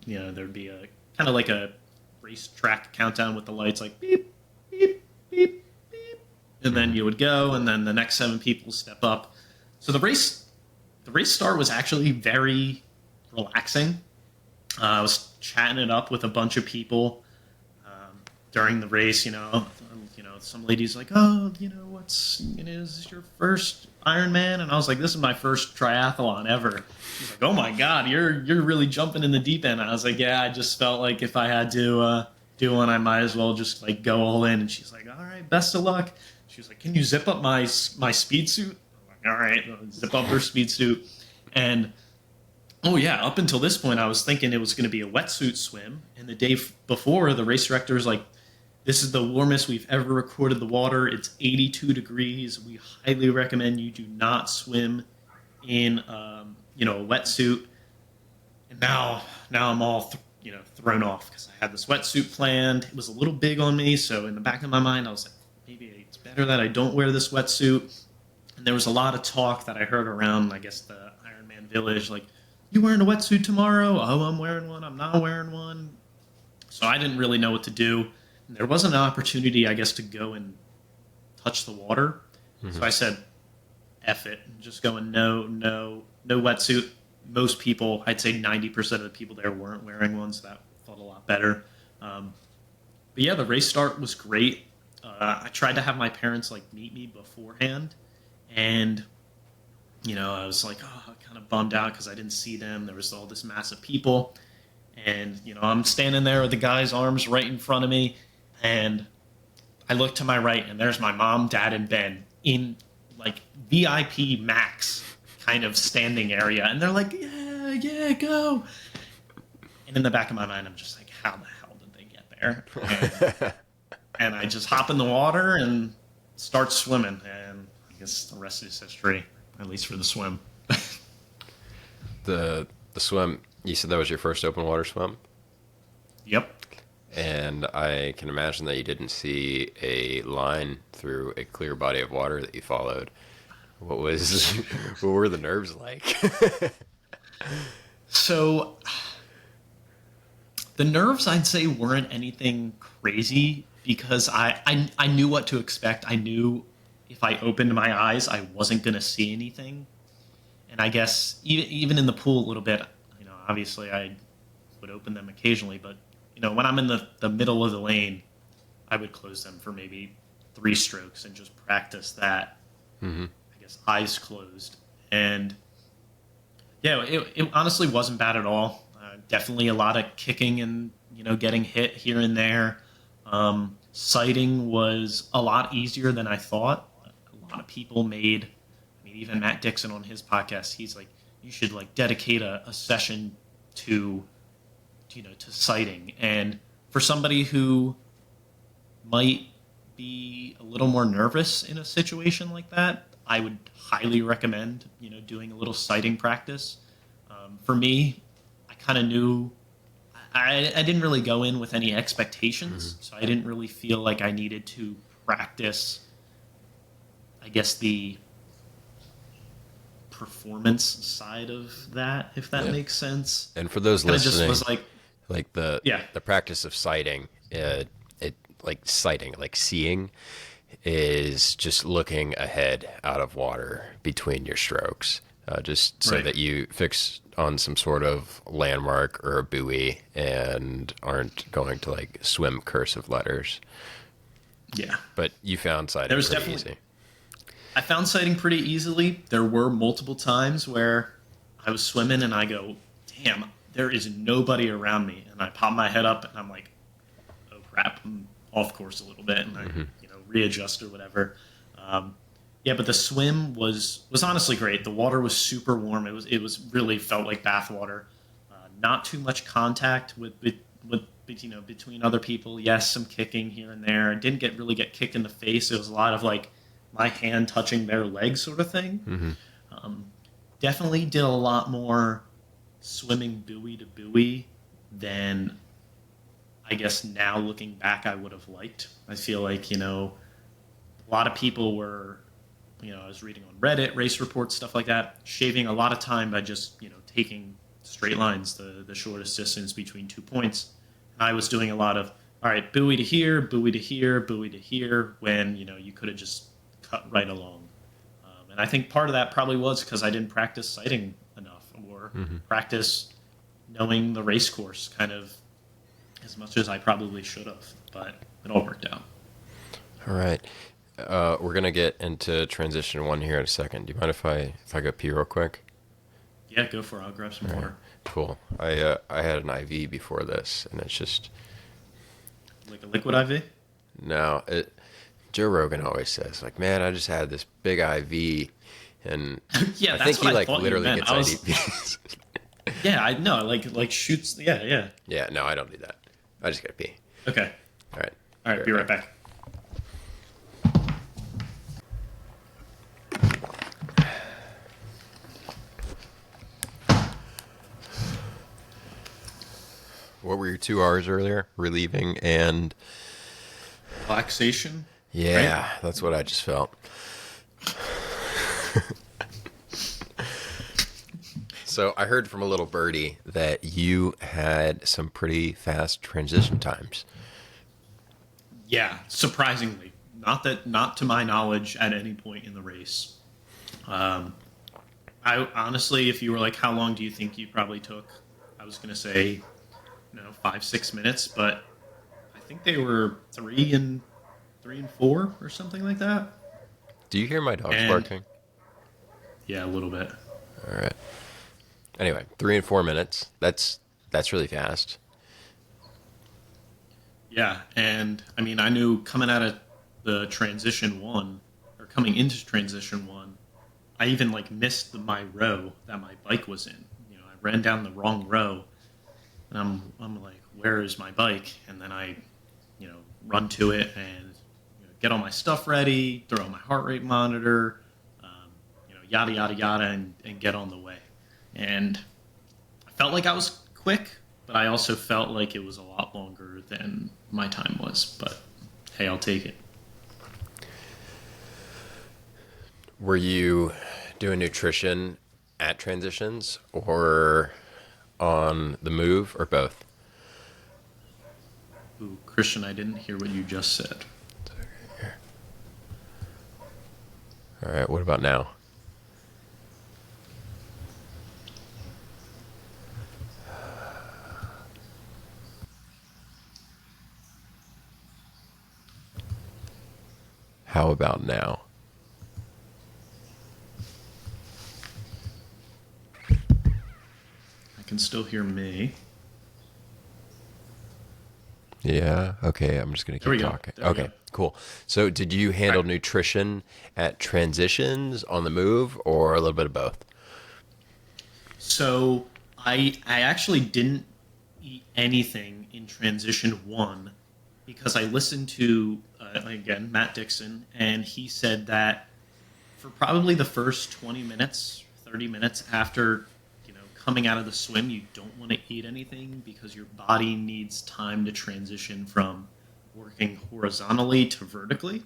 There'd be a kind of like a racetrack countdown with the lights, like beep, beep, beep, beep, and then you would go, and then the next 7 people step up. So the race start was actually very relaxing. I was chatting it up with a bunch of people during the race. Some ladies like, oh, is this your first Ironman? And I was like, this is my first triathlon ever. She's like, oh my God, you're really jumping in the deep end. And I was like, yeah, I just felt like if I had to do one, I might as well just like go all in. And she's like, all right, best of luck. She was like, can you zip up my speed suit? I'm like, all right, zip up her speed suit. And oh yeah, up until this point, I was thinking it was going to be a wetsuit swim. And the day before, the race director was like, this is the warmest we've ever recorded the water. It's 82 degrees. We highly recommend you do not swim in, a wetsuit. And now I'm all, thrown off because I had this wetsuit planned. It was a little big on me. So in the back of my mind, I was like, maybe it's better that I don't wear this wetsuit. And there was a lot of talk that I heard around, I guess, the Ironman Village, like, you wearing a wetsuit tomorrow? Oh, I'm wearing one. I'm not wearing one. So I didn't really know what to do. There wasn't an opportunity, I guess, to go and touch the water. Mm-hmm. So I said, F it. Just going, no wetsuit. Most people, I'd say 90% of the people there weren't wearing one, so that felt a lot better. But yeah, the race start was great. I tried to have my parents meet me beforehand. And, I was like, kind of bummed out because I didn't see them. There was all this mass of people. And, I'm standing there with the guy's arms right in front of me. And I look to my right, and there's my mom, dad, and Ben in VIP max kind of standing area. And they're like, yeah, go. And in the back of my mind, I'm just like, how the hell did they get there? And I just hop in the water and start swimming. And I guess the rest is history, at least for the swim. The swim, you said that was your first open water swim? Yep. And I can imagine that you didn't see a line through a clear body of water that you followed. What were the nerves like? So the nerves, I'd say, weren't anything crazy because I knew what to expect. I knew if I opened my eyes, I wasn't going to see anything. And I guess even in the pool a little bit, obviously I would open them occasionally, but when I'm in the middle of the lane, I would close them for maybe 3 strokes and just practice that. Mm-hmm. I guess eyes closed. And yeah, it honestly wasn't bad at all. Definitely a lot of kicking and, getting hit here and there. Sighting was a lot easier than I thought. A lot of people even Matt Dixon on his podcast, he's like, you should dedicate a session to sighting. And for somebody who might be a little more nervous in a situation like that, I would highly recommend, doing a little sighting practice. For me, I kind of knew I didn't really go in with any expectations, mm-hmm. So I didn't really feel like I needed to practice, I guess, the performance side of that, if that makes sense. And for those listening, just was like, Like the Yeah. the practice of sighting, it like sighting, like seeing, is just looking ahead out of water between your strokes, just so Right. that you fix on some sort of landmark or a buoy and aren't going to like swim cursive letters. Yeah. But you found There sighting was pretty definitely, easy. I found sighting pretty easily. There were multiple times where I was swimming and I go, damn, there is nobody around me. And I pop my head up and I'm like, oh crap, I'm off course a little bit. And I, readjust or whatever. Um, yeah, but the swim was honestly great. The water was super warm. It was really felt like bath water. Not too much contact with between other people. Yes, some kicking here and there. I didn't get kicked in the face. It was a lot of like my hand touching their leg sort of thing. Definitely did a lot more swimming buoy to buoy than I guess now looking back I would have liked. I feel like a lot of people were, I was reading on Reddit, race reports, stuff like that, shaving a lot of time by just, taking straight lines, the shortest distance between 2 points. And I was doing a lot of, all right, buoy to here, buoy to here, buoy to here, when, you could have just cut right along. And I think part of that probably was because I didn't practice sighting enough or practice knowing the race course kind of as much as I probably should have. But it all worked out. All right. We're gonna get into transition one here in a second. Do you mind if I go pee real quick? Yeah, go for it. I'll grab some water. Cool. I had an IV before this, and it's just Like a liquid IV? no. Joe Rogan always says like, man, I just had this big IV, and Yeah, I that's think what he I like thought you literally meant. gets I was, IVs. yeah, I know, like shoots. Yeah, yeah. Yeah, no, I don't do that. I just gotta pee. Okay. All right. All right. Be right back. What were your 2 hours earlier? Relieving and Relaxation. yeah, Right? that's what I just felt. So I heard from a little birdie that you had some pretty fast transition times. Yeah, surprisingly, not to my knowledge at any point in the race. I honestly, if you were like, how long do you think you probably took? I was gonna say, 5-6 minutes, but I think they were 3 and 4 or something like that. Do you hear my dogs And barking? yeah, a little bit. All right. Anyway, 3 and 4 minutes. That's really fast. Yeah, and I mean, I knew coming out of the transition one, or coming into transition one, I even like missed my row that my bike was in. I ran down the wrong row, and I'm like, where is my bike? And then I, run to it and get all my stuff ready, throw on my heart rate monitor, yada yada yada, and get on the way. And I felt like I was quick, but I also felt like it was a lot longer than my time was. But hey, I'll take it. Were you doing nutrition at transitions or on the move or both? Ooh, Christian, I didn't hear what you just said. All right, what about now? How about now? I can still hear me. Yeah, okay, I'm just going to There we keep go. talking. There we Okay, go. cool. So did you handle Right. nutrition at transitions, on the move, or a little bit of both? So I actually didn't eat anything in transition one because I listened to again Matt Dixon, and he said that for probably the first 20 minutes, 30 minutes after coming out of the swim, you don't want to eat anything because your body needs time to transition from working horizontally to vertically.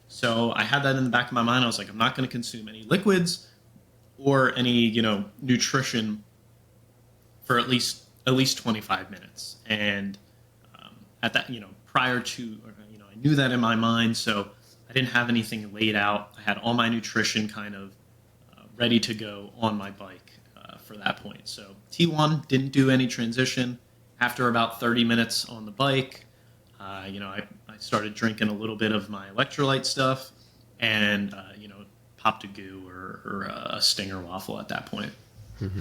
So I had that in the back of my mind. I was like, I'm not going to consume any liquids or any nutrition for at least at least 25 minutes. And at that, prior to, I knew that in my mind, so I didn't have anything laid out. I had all my nutrition kind of ready to go on my bike for that point. So T1 didn't do any transition. After about 30 minutes on the bike, I started drinking a little bit of my electrolyte stuff and, popped a goo or a Stinger waffle at that point. Mm-hmm.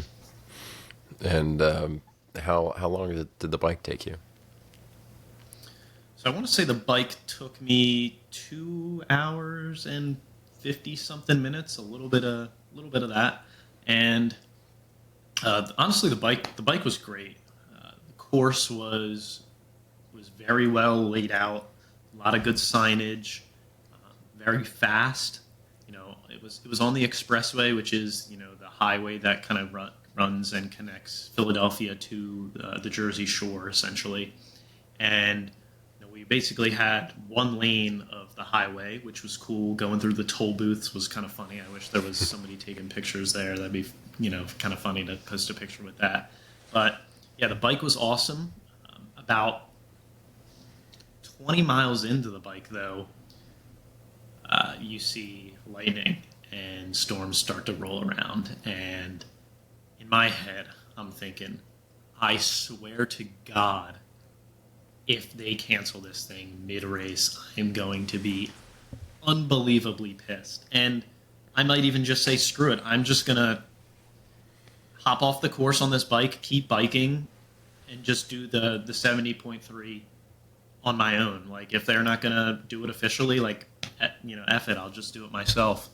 And how long did the bike take you? So I want to say the bike took me 2 hours and 50 something minutes, a little bit of that. And honestly, the bike was great. The course was very well laid out, a lot of good signage, very fast. It was on the expressway, which is the highway that kind of runs and connects Philadelphia to the Jersey Shore, essentially. And we basically had one lane of the highway, which was cool. Going through the toll booths was kind of funny. I wish there was somebody taking pictures there. That'd be kind of funny to post a picture with that. But yeah, the bike was awesome. About 20 miles into the bike, though, you see lightning and storms start to roll around. And in my head, I'm thinking, I swear to God, if they cancel this thing mid-race, I'm going to be unbelievably pissed. And I might even just say, screw it. I'm just going to hop off the course on this bike, keep biking, and just do the 70.3 on my own. Like, if they're not going to do it officially, like, F it, I'll just do it myself.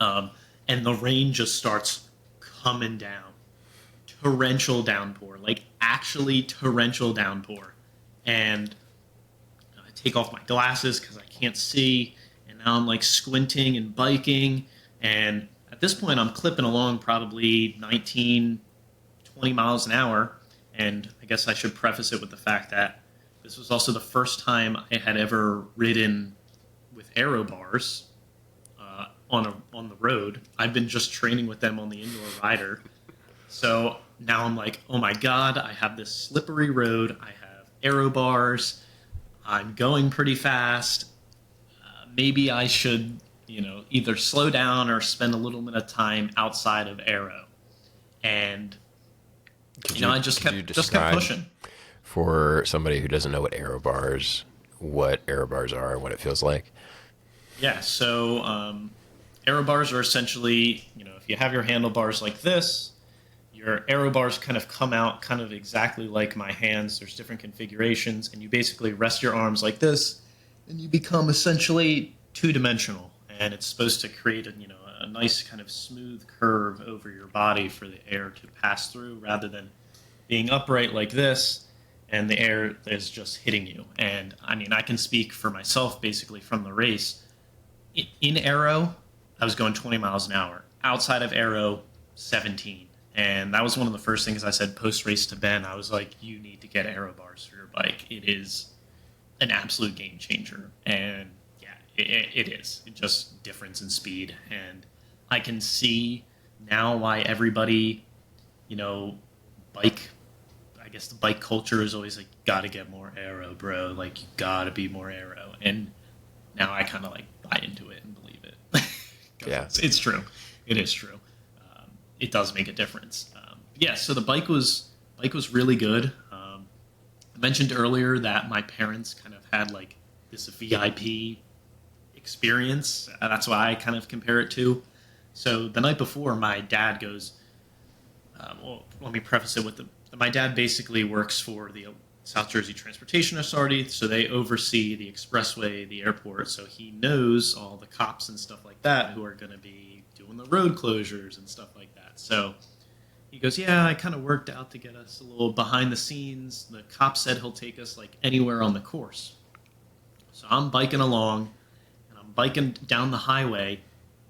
And the rain just starts coming down. Torrential downpour. Like, actually torrential downpour. And I take off my glasses because I can't see. And now I'm, like, squinting and biking. And at this point, I'm clipping along probably 19, 20 miles an hour. And I guess I should preface it with the fact that this was also the first time I had ever ridden with aero bars on the road. I've been just training with them on the indoor rider. So now I'm like, oh my God, I have this slippery road. I have aero bars. I'm going pretty fast. Maybe I should, either slow down or spend a little bit of time outside of aero. And, I just kept pushing. For somebody who doesn't know what aero bars are and what it feels like? Yeah, so aero bars are essentially, if you have your handlebars like this, your aero bars kind of come out kind of exactly like my hands. There's different configurations, and you basically rest your arms like this, and you become essentially two-dimensional. And it's supposed to create a nice kind of smooth curve over your body for the air to pass through, rather than being upright like this, and the air is just hitting you. And I mean, I can speak for myself basically from the race. In aero, I was going 20 miles an hour. Outside of aero, 17. And that was one of the first things I said post-race to Ben. I was like, you need to get aero bars for your bike. It is an absolute game changer. And yeah, it is. It just difference in speed. And I can see now why everybody, I guess the bike culture is always like, gotta get more aero, bro. Like, you gotta be more aero. And now I kind of like buy into it and believe it. Yeah, it's true. It is true. It does make a difference. Yeah, so the bike was really good. I mentioned earlier that my parents kind of had like this VIP experience. That's why I kind of compare it to. So the night before, my dad goes, well, let me preface it with my dad basically works for the South Jersey Transportation Authority, so they oversee the expressway, the airport, so he knows all the cops and stuff like that who are going to be doing the road closures and stuff like that. So he goes, yeah, I kind of worked out to get us a little behind the scenes. The cop said he'll take us like anywhere on the course. So I'm biking along, and I'm biking down the highway,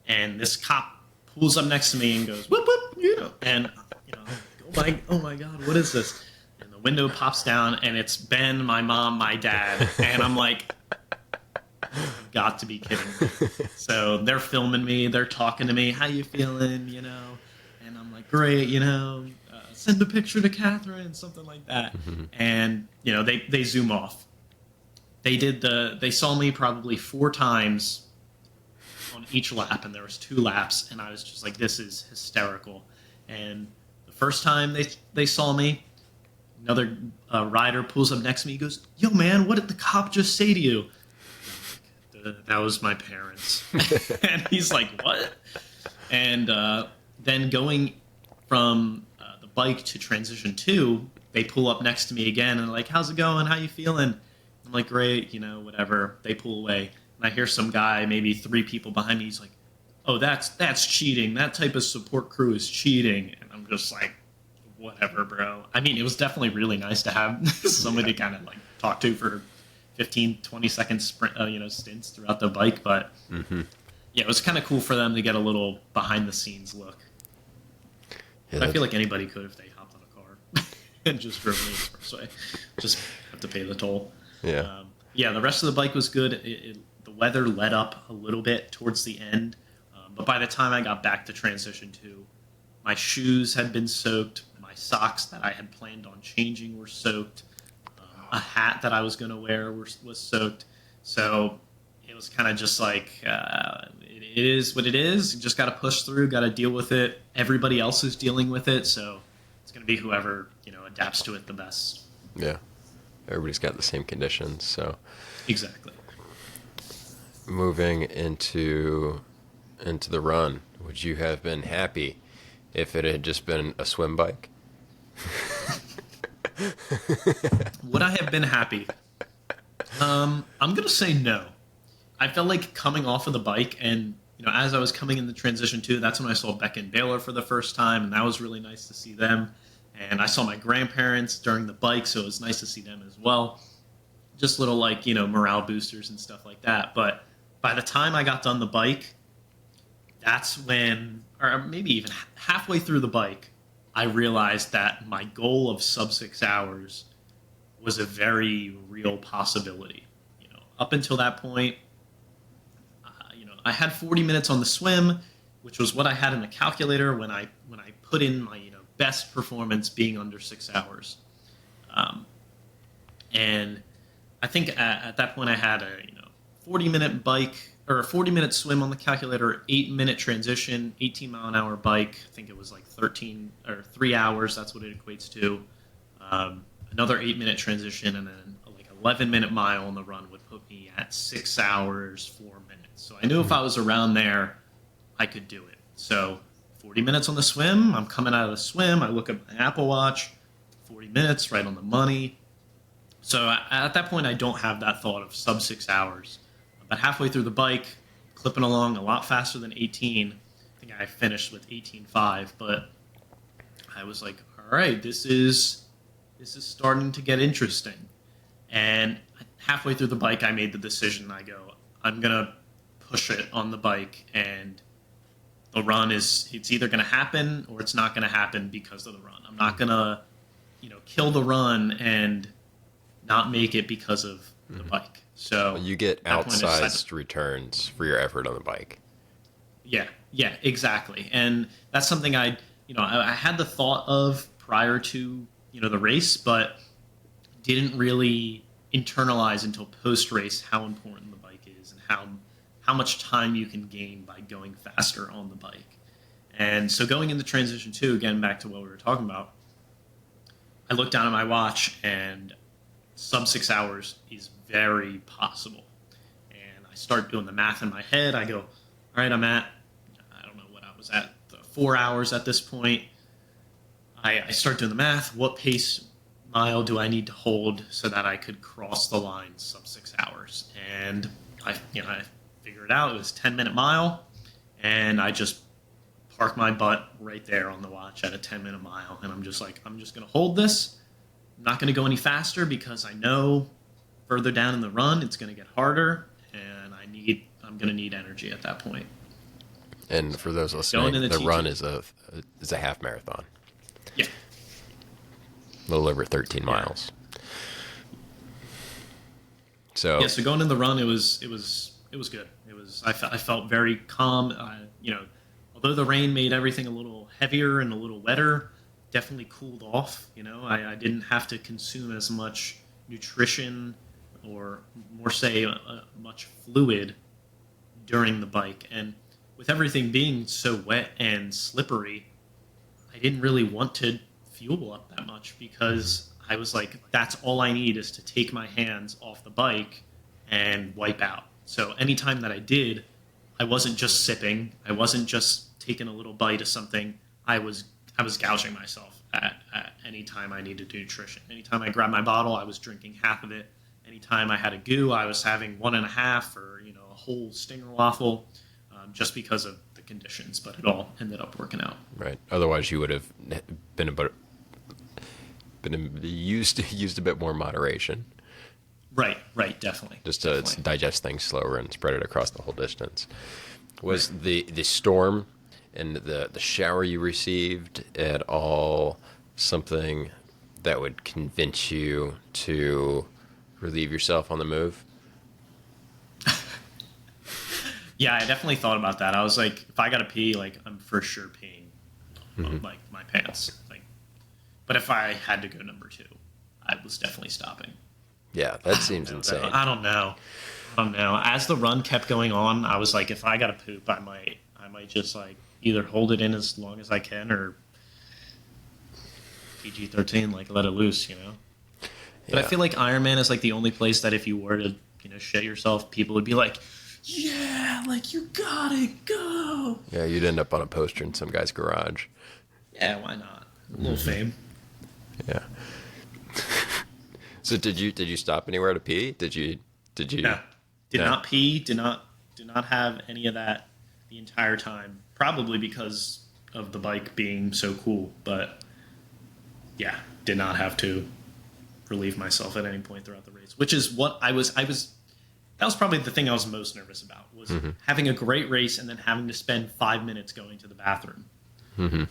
and this cop pulls up next to me and goes, whoop, whoop, and oh my God, what is this? And the window pops down, and it's Ben, my mom, my dad, and I'm like, you've got to be kidding me. So they're filming me, they're talking to me, how you feeling, And I'm like, great, send a picture to Catherine, something like that. And, you know, they zoom off. They saw me probably 4 times on each lap, and there was 2 laps, and I was just like, this is hysterical. And the first time they saw me, another rider pulls up next to me. He goes, "Yo, man, what did the cop just say to you?" That was my parents. And he's like, "What?" And then going from the bike to transition 2, they pull up next to me again and they're like, "How's it going? How you feeling?" I'm like, "Great, you know, whatever." They pull away, and I hear some guy, maybe 3 people behind me. He's like, "Oh, that's cheating. That type of support crew is cheating." And I'm just like, whatever, bro. I mean, it was definitely really nice to have somebody to kind of like talk to for 15, 20-second stints throughout the bike. But yeah, it was kind of cool for them to get a little behind the scenes look. Yeah, I feel like anybody could if they hopped on a car and just drove the expressway. Just have to pay the toll. Yeah. Yeah, the rest of the bike was good. The weather let up a little bit towards the end. But by the time I got back to transition 2, my shoes had been soaked. My socks that I had planned on changing were soaked. A hat that I was going to wear was soaked. So it was kind of just like, it is what it is. You just got to push through, got to deal with it. Everybody else is dealing with it. So it's going to be whoever, you know, adapts to it the best. Yeah. Everybody's got the same conditions. So exactly. Moving into the run, would you have been happy if it had just been a swim bike? Would I have been happy? I'm going to say no. I felt like coming off of the bike, and you know, as I was coming in the transition 2, that's when I saw Beck and Baylor for the first time, and that was really nice to see them. And I saw my grandparents during the bike, so it was nice to see them as well. Just little, like, you know, morale boosters and stuff like that. But by the time I got done the bike, that's when, or maybe even halfway through the bike, I realized that my goal of sub 6 hours was a very real possibility. You know, up until that point, you know, I had 40 minutes on the swim, which was what I had in the calculator when I put in my, you know, best performance being under 6 hours. And I think at that point I had a, you know, 40-minute bike or a 40-minute swim on the calculator, 8-minute transition, 18-mile-an-hour bike. I think it was like 3 hours. That's what it equates to. Another 8-minute transition, and then like 11-minute mile on the run would put me at 6 hours, 4 minutes. So I knew if I was around there, I could do it. So 40 minutes on the swim. I'm coming out of the swim. I look at my Apple Watch. 40 minutes, right on the money. So at that point, I don't have that thought of sub 6 hours. But halfway through the bike, clipping along a lot faster than 18. I think I finished with 18.5, but I was like, all right, this is starting to get interesting. And halfway through the bike, I made the decision. I go, I'm going to push it on the bike, and the run it's either going to happen or it's not going to happen because of the run. I'm not going to, you know, kill the run and not make it because of the bike. So you get outsized returns for your effort on the bike. Yeah, exactly. And that's something I had the thought of prior to, you know, the race, but didn't really internalize until post-race how important the bike is and how much time you can gain by going faster on the bike. And so going into transition 2, again, back to what we were talking about, I looked down at my watch, and sub 6 hours is very possible. And I start doing the math in my head. I go, all right, I don't know what I was at, 4 hours at this point. I start doing the math. What pace mile do I need to hold so that I could cross the line sub 6 hours? And I figured it out. It was 10-minute mile, and I just parked my butt right there on the watch at a 10-minute mile. And I'm just like, I'm just going to hold this. I'm not going to go any faster because I know further down in the run it's going to get harder, and I'm going to need energy at that point. And for those listening, the run is a half marathon. Yeah. A little over 13 miles. So so going in the run, it was good. I felt very calm. Although the rain made everything a little heavier and a little wetter, definitely cooled off. I didn't have to consume as much nutrition or more say much fluid during the bike. And with everything being so wet and slippery, I didn't really want to fuel up that much because I was like, that's all I need is to take my hands off the bike and wipe out. So anytime that I did, I wasn't just sipping. I wasn't just taking a little bite of something. I was gouging myself at any time I needed nutrition. Anytime I grabbed my bottle, I was drinking half of it. Anytime I had a goo, I was having 1.5 or a whole Stinger waffle, just because of the conditions. But it all ended up working out. Right. Otherwise, you would have used a bit more moderation. Right, definitely. Just to digest things slower and spread it across the whole distance. Was the storm and the shower you received at all something that would convince you to relieve yourself on the move? Yeah, I definitely thought about that. I was like, if I gotta pee, like I'm for sure peeing like my pants. But if I had to go number 2, I was definitely stopping. Yeah, that seems insane. I don't know. As the run kept going on, I was like, if I gotta poop, I might just like either hold it in as long as I can or PG-13, like let it loose, But I feel like Ironman is like the only place that if you were to, shit yourself, people would be like, yeah, like you gotta go. Yeah, you'd end up on a poster in some guy's garage. Yeah, why not? A little fame. Yeah. So did you stop anywhere to pee? Did you? No. Did not pee. Did not have any of that the entire time. Probably because of the bike being so cool. But yeah, did not have to relieve myself at any point throughout the race. Which is what I was. That was probably the thing I was most nervous about, was having a great race and then having to spend 5 minutes going to the bathroom. Mm-hmm.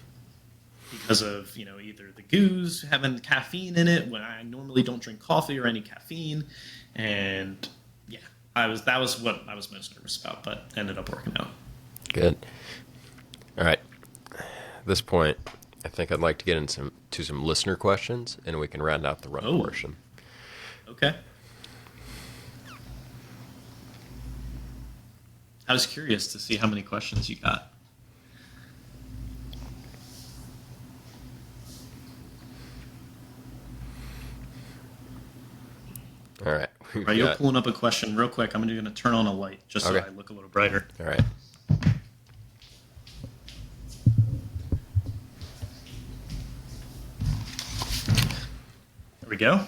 Because of, either the goos having caffeine in it when I normally don't drink coffee or any caffeine. And yeah, that was what I was most nervous about, but ended up working out. Good. All right. At this point, I think I'd like to get into some listener questions, and we can round out the run portion. Okay. I was curious to see how many questions you got. All right. You're pulling up a question real quick. I'm going to turn on a light just so I look a little brighter. All right. There we go.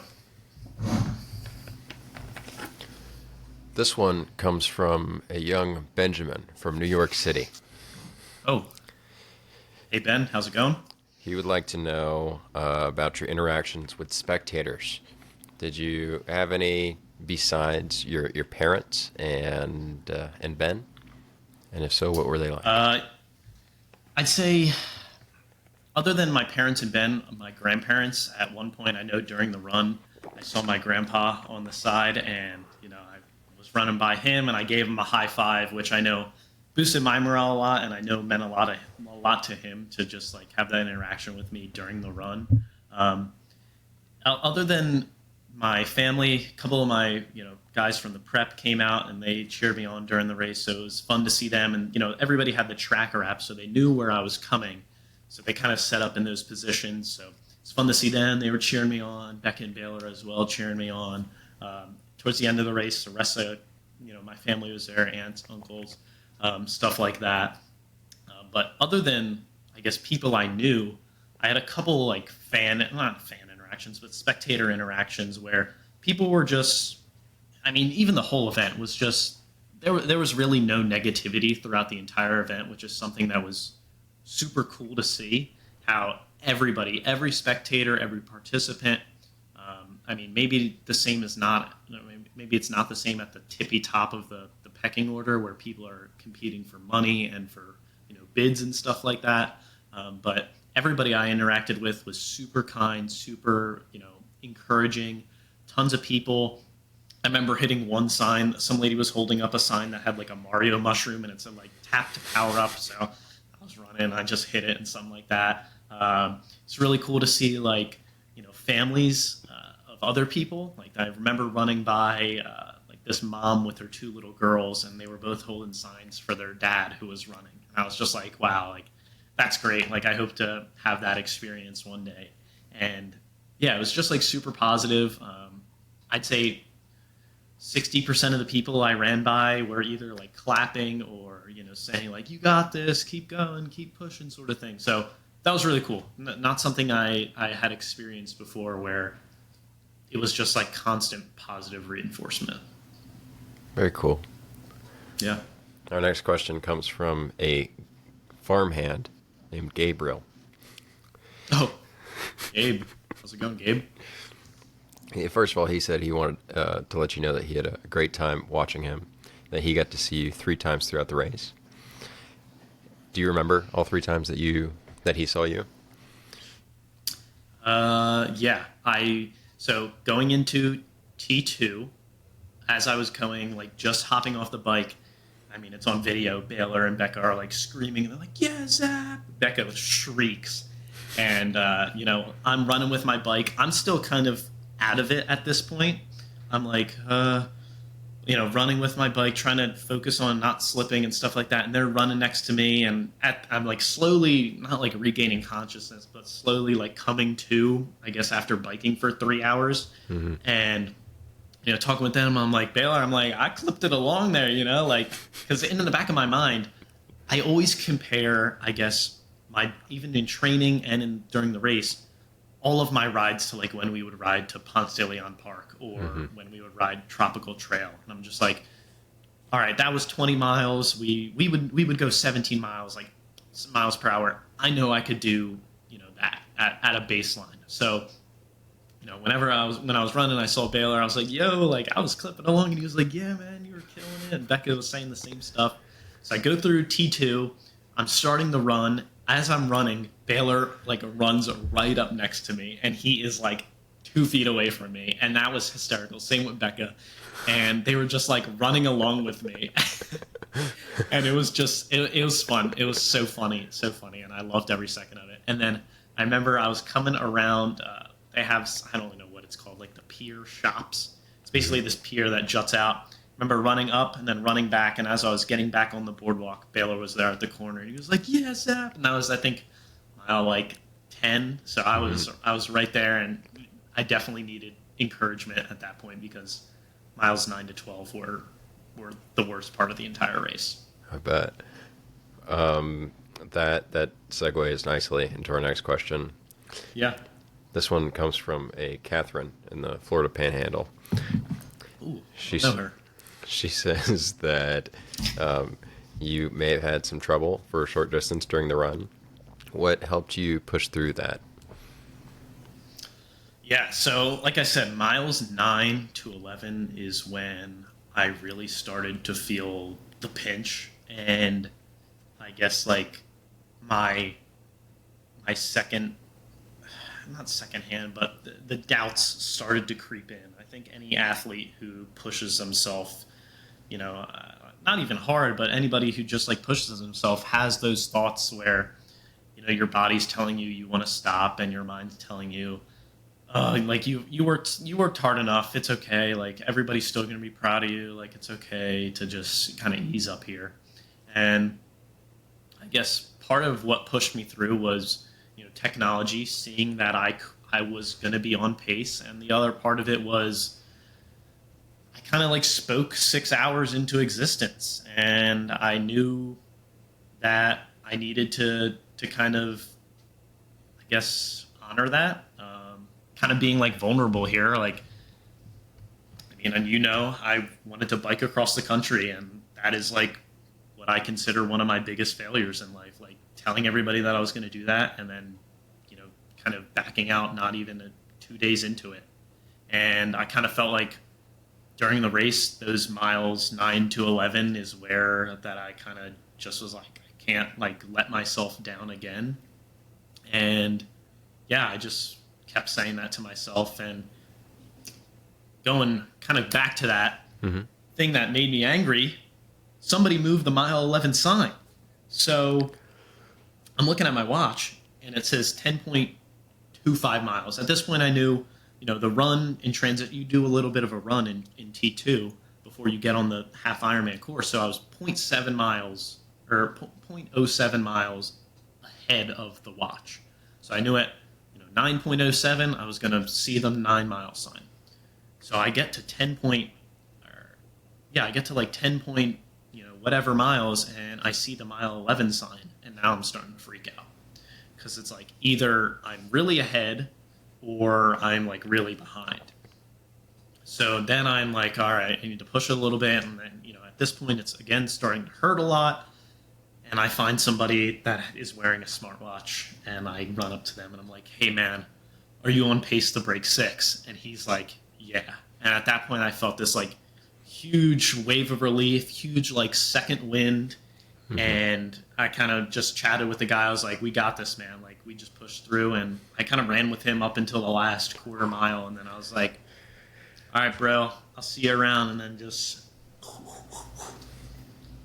This one comes from a young Benjamin from New York City. Oh. Hey, Ben. How's it going? He would like to know about your interactions with spectators. Did you have any besides your parents and Ben? And if so, what were they like? I'd say, other than my parents and Ben, my grandparents, at one point, I know during the run, I saw my grandpa on the side, and I was running by him, and I gave him a high five, which I know boosted my morale a lot, and I know meant a lot to him to just like have that interaction with me during the run. Other than my family, a couple of my guys from the prep came out and they cheered me on during the race, so it was fun to see them. And everybody had the tracker app, so they knew where I was coming, so they kind of set up in those positions. So it's fun to see them. They were cheering me on. Becca and Baylor as well cheering me on. Towards the end of the race, the rest of my family was there, aunts, uncles, stuff like that. But other than I guess people I knew, I had a couple like not fan interactions, but spectator interactions where people were just, even the whole event was just, there was really no negativity throughout the entire event, which is something that was super cool to see, how everybody, every spectator, every participant, maybe it's not the same at the tippy top of the pecking order where people are competing for money and for, bids and stuff like that. But everybody I interacted with was super kind, super, encouraging, tons of people. I remember hitting one sign. Some lady was holding up a sign that had like a Mario mushroom and it said like tap to power up. So I was running, I just hit it and something like that. It's really cool to see like, families of other people. Like I remember running by like this mom with her two little girls, and they were both holding signs for their dad who was running. And I was just like, wow, like that's great. Like I hope to have that experience one day. And yeah, it was just like super positive. I'd say 60% of the people I ran by were either like clapping or, saying like, you got this, keep going, keep pushing sort of thing. So that was really cool. Not something I had experienced before where it was just like constant positive reinforcement. Very cool. Yeah. Our next question comes from a farmhand named Gabriel. Oh, Gabe. How's it going, Gabe? First of all, he said he wanted to let you know that he had a great time watching him, that he got to see you 3 times throughout the race. Do you remember all 3 times that he saw you? Yeah. So going into T2, as I was going, like just hopping off the bike, I mean, it's on video. Baylor and Becca are like screaming. They're like, yeah, Zapp. Becca shrieks. And, I'm running with my bike. I'm still kind of out of it at this point. I'm like, running with my bike, trying to focus on not slipping and stuff like that. And they're running next to me. And I'm like slowly, not like regaining consciousness, but slowly like coming to, I guess, after biking for 3 hours. Mm-hmm. And, talking with them, I'm like, Baylor, I clipped it along there, like, because in the back of my mind, I always compare, I guess, even in training and during the race, all of my rides to like when we would ride to Ponce de Leon Park or when we would ride Tropical Trail. And I'm just like, all right, that was 20 miles. We would go 17 miles, like miles per hour. I know I could do, that at a baseline. So, when I was running, I saw Baylor. I was like, yo, like I was clipping along, and he was like, yeah, man, you were killing it. And Becca was saying the same stuff. So I go through T2. I'm starting the run. As I'm running, Baylor like runs right up next to me, and he is like 2 feet away from me, and that was hysterical. Same with Becca, and they were just like running along with me, and it was just it was fun. It was so funny, and I loved every second of it. And then I remember I was coming around. They have, I don't know what it's called, like the pier shops. It's basically this pier that juts out. I remember running up and then running back, and as I was getting back on the boardwalk, Baylor was there at the corner, and he was like, yeah, Zapp. And that was, I think, mile like 10. So I was right there, and I definitely needed encouragement at that point because miles 9 to 12 were the worst part of the entire race. I bet. That segues nicely into our next question. Yeah. This one comes from a Catherine in the Florida Panhandle. Ooh, I know her. She says that you may have had some trouble for a short distance during the run. What helped you push through that? Yeah, so like I said, miles 9 to 11 is when I really started to feel the pinch. And I guess like my second, not secondhand, but the doubts started to creep in. I think any athlete who pushes themselves, not even hard, but anybody who just like pushes himself has those thoughts where, your body's telling you want to stop, and your mind's telling you, like you worked hard enough. It's okay. Like everybody's still going to be proud of you. Like it's okay to just kind of ease up here. And I guess part of what pushed me through was, technology, seeing that I was going to be on pace. And the other part of it was I kind of like spoke 6 hours into existence, and I knew that I needed to kind of, I guess, honor that, kind of being like vulnerable here. Like, I mean, and I wanted to bike across the country, and that is like what I consider one of my biggest failures in life. Like telling everybody that I was going to do that, and then, kind of backing out, not even 2 days into it. And I kind of felt like during the race, those miles 9 to 11 is where that I kind of just was like, I can't like let myself down again. And yeah, I just kept saying that to myself, and going kind of back to that thing that made me angry. Somebody moved the mile 11 sign. So I'm looking at my watch, and it says 10.25 miles. At this point, I knew, the run in transit, you do a little bit of a run in T2 before you get on the half Ironman course. So I was 0.7 miles or 0.07 miles ahead of the watch. So I knew at 9.07, I was going to see the 9-mile sign. So I get to 10 whatever miles, and I see the mile 11 sign, and now I'm starting to freak out. Because it's like either I'm really ahead or I'm like really behind. So then I'm like, all right, I need to push it a little bit. And then, at this point, it's again starting to hurt a lot. And I find somebody that is wearing a smartwatch, and I run up to them and I'm like, hey man, are you on pace to break 6? And he's like, yeah. And at that point, I felt this like huge wave of relief, huge like second wind. Mm-hmm. And I kind of just chatted with the guy. I was like, we got this, man. Like, we just pushed through. And I kind of ran with him up until the last quarter mile. And then I was like, all right, bro, I'll see you around. And then just...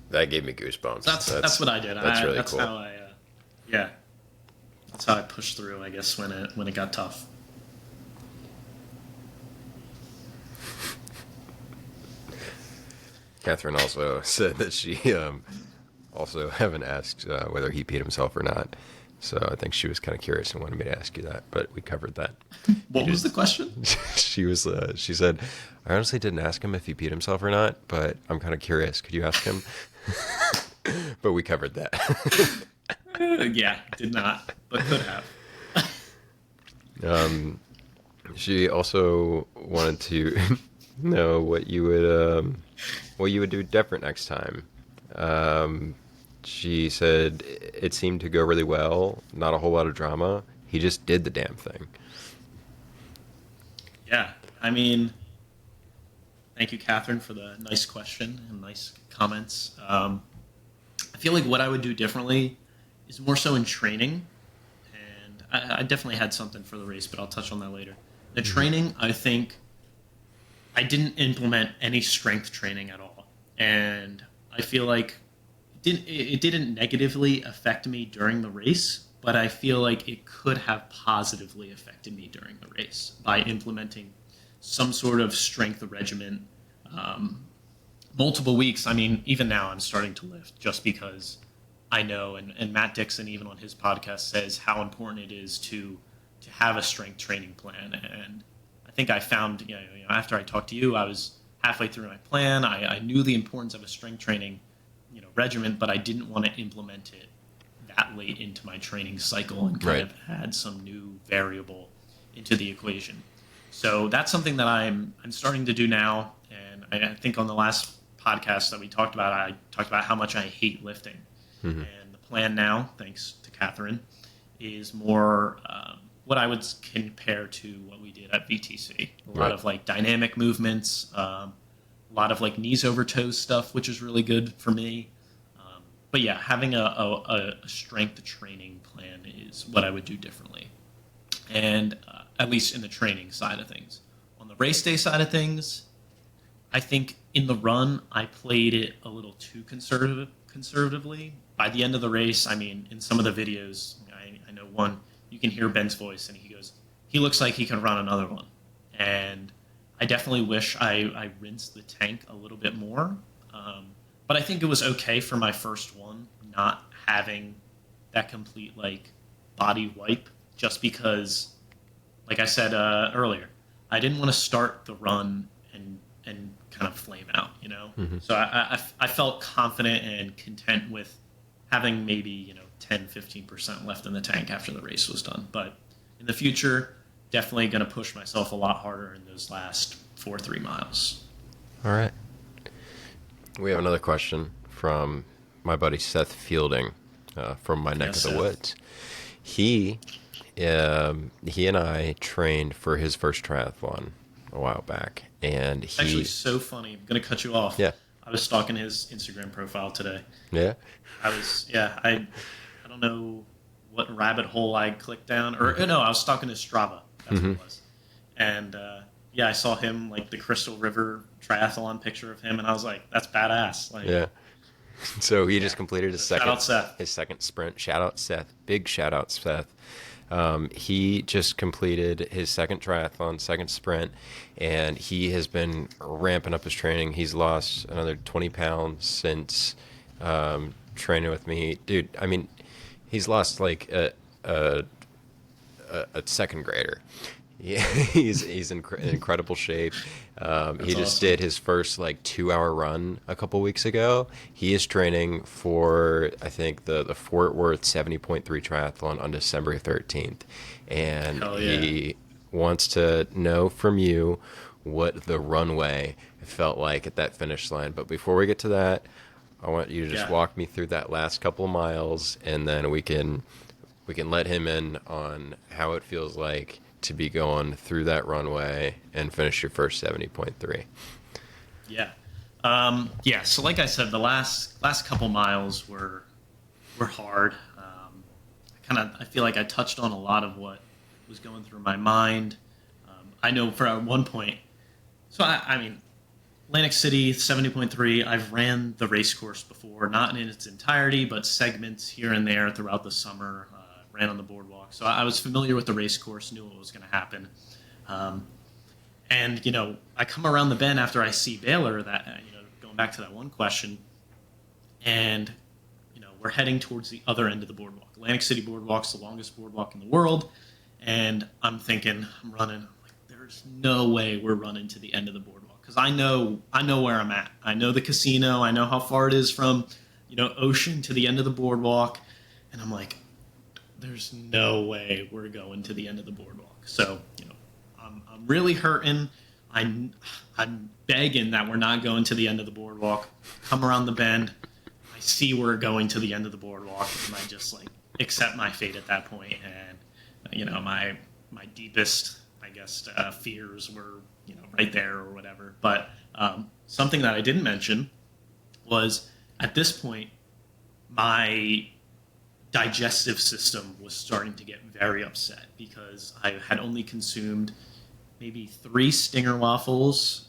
That gave me goosebumps. That's what I did. That's really cool. How that's how I pushed through, I guess, when it got tough. Catherine also said that she also haven't asked whether he peed himself or not. So I think she was kind of curious and wanted me to ask you that, but we covered that. What was the question? She said, I honestly didn't ask him if he peed himself or not, but I'm kind of curious. Could you ask him? But we covered that. Yeah, did not, but could have. She also wanted to know what you would do different next time. She said it seemed to go really well, not a whole lot of drama. He just did the damn thing. Yeah, I mean, thank you, Catherine, for the nice question and nice comments. I feel like what I would do differently is more so in training, and I definitely had something for the race, but I'll touch on that later. The training, I think I didn't implement any strength training at all, and I feel like it didn't negatively affect me during the race, but I feel like it could have positively affected me during the race by implementing some sort of strength regimen. Multiple weeks. I mean, even now I'm starting to lift just because I know, and Matt Dixon, even on his podcast, says how important it is to have a strength training plan. And I think I found, after I talked to you, I was halfway through my plan. I knew the importance of a strength training, regimen, but I didn't want to implement it that late into my training cycle and kind of add some new variable into the equation. So that's something that I'm starting to do now. And I think on the last podcast that we talked about, I talked about how much I hate lifting. Mm-hmm. And the plan now, thanks to Catherine, is more what I would compare to what we did at VTC. A lot of like dynamic movements, a lot of like knees over toes stuff, which is really good for me. But yeah, having a strength training plan is what I would do differently. And at least in the training side of things. On the race day side of things, I think in the run, I played it a little too conservatively. By the end of the race, I mean, in some of the videos, I know one, you can hear Ben's voice, and he goes, he looks like he can run another one. And I definitely wish I rinsed the tank a little bit more. But I think it was okay for my first one, not having that complete, like, body wipe, just because, like I said earlier, I didn't want to start the run and kind of flame out, Mm-hmm. So I felt confident and content with having maybe, 10, 15% left in the tank after the race was done. But in the future, definitely going to push myself a lot harder in those last 3 miles. All right. We have another question from my buddy Seth Fielding from my neck of the woods. He and I trained for his first triathlon a while back, and it's actually so funny. I'm gonna cut you off. Yeah. I was stalking his Instagram profile today. Yeah. I don't know what rabbit hole I clicked down, or no, I was stalking his Strava. That's what it was. And I saw him, like, the Crystal River triathlon picture of him, and I was like, that's badass. Like, yeah. So he just Yeah. completed So shout out Seth. his second sprint. Shout out Seth. Big shout out Seth. He just completed his second triathlon, second sprint, and he has been ramping up his training. He's lost another 20 pounds since training with me. Dude, I mean, he's lost like a second grader. Yeah, he's in incredible shape. He That's just awesome. did his first like 2 hour run a couple weeks ago. He is training for I think the Fort Worth 70.3 triathlon on December 13th, and Hell yeah. he wants to know from you what the runway felt like at that finish line. But before we get to that, I want you to just Yeah. walk me through that last couple of miles, and then we can let him in on how it feels like to be going through that runway and finish your first 70.3. Yeah. Yeah. So like I said, the last couple miles were hard. I feel like I touched on a lot of what was going through my mind. I know for at one point. So I mean, Atlantic City 70.3. I've ran the race course before, not in its entirety, but segments here and there throughout the summer. Ran on the boardwalk, so I was familiar with the race course, knew what was going to happen. Um, and I come around the bend after I see Baylor. That going back to that one question, and we're heading towards the other end of the boardwalk. Atlantic City Boardwalk's the longest boardwalk in the world, and I'm thinking, I'm running. I'm like, there's no way we're running to the end of the boardwalk because I know where I'm at. I know the casino. I know how far it is from Ocean to the end of the boardwalk, and I'm like, there's no way we're going to the end of the boardwalk. So I'm really hurting. I'm begging that we're not going to the end of the boardwalk. Come around the bend. I see we're going to the end of the boardwalk, and I just like accept my fate at that point. And my deepest, I guess, fears were right there or whatever. But something that I didn't mention was at this point my digestive system was starting to get very upset because I had only consumed maybe 3 Stinger waffles,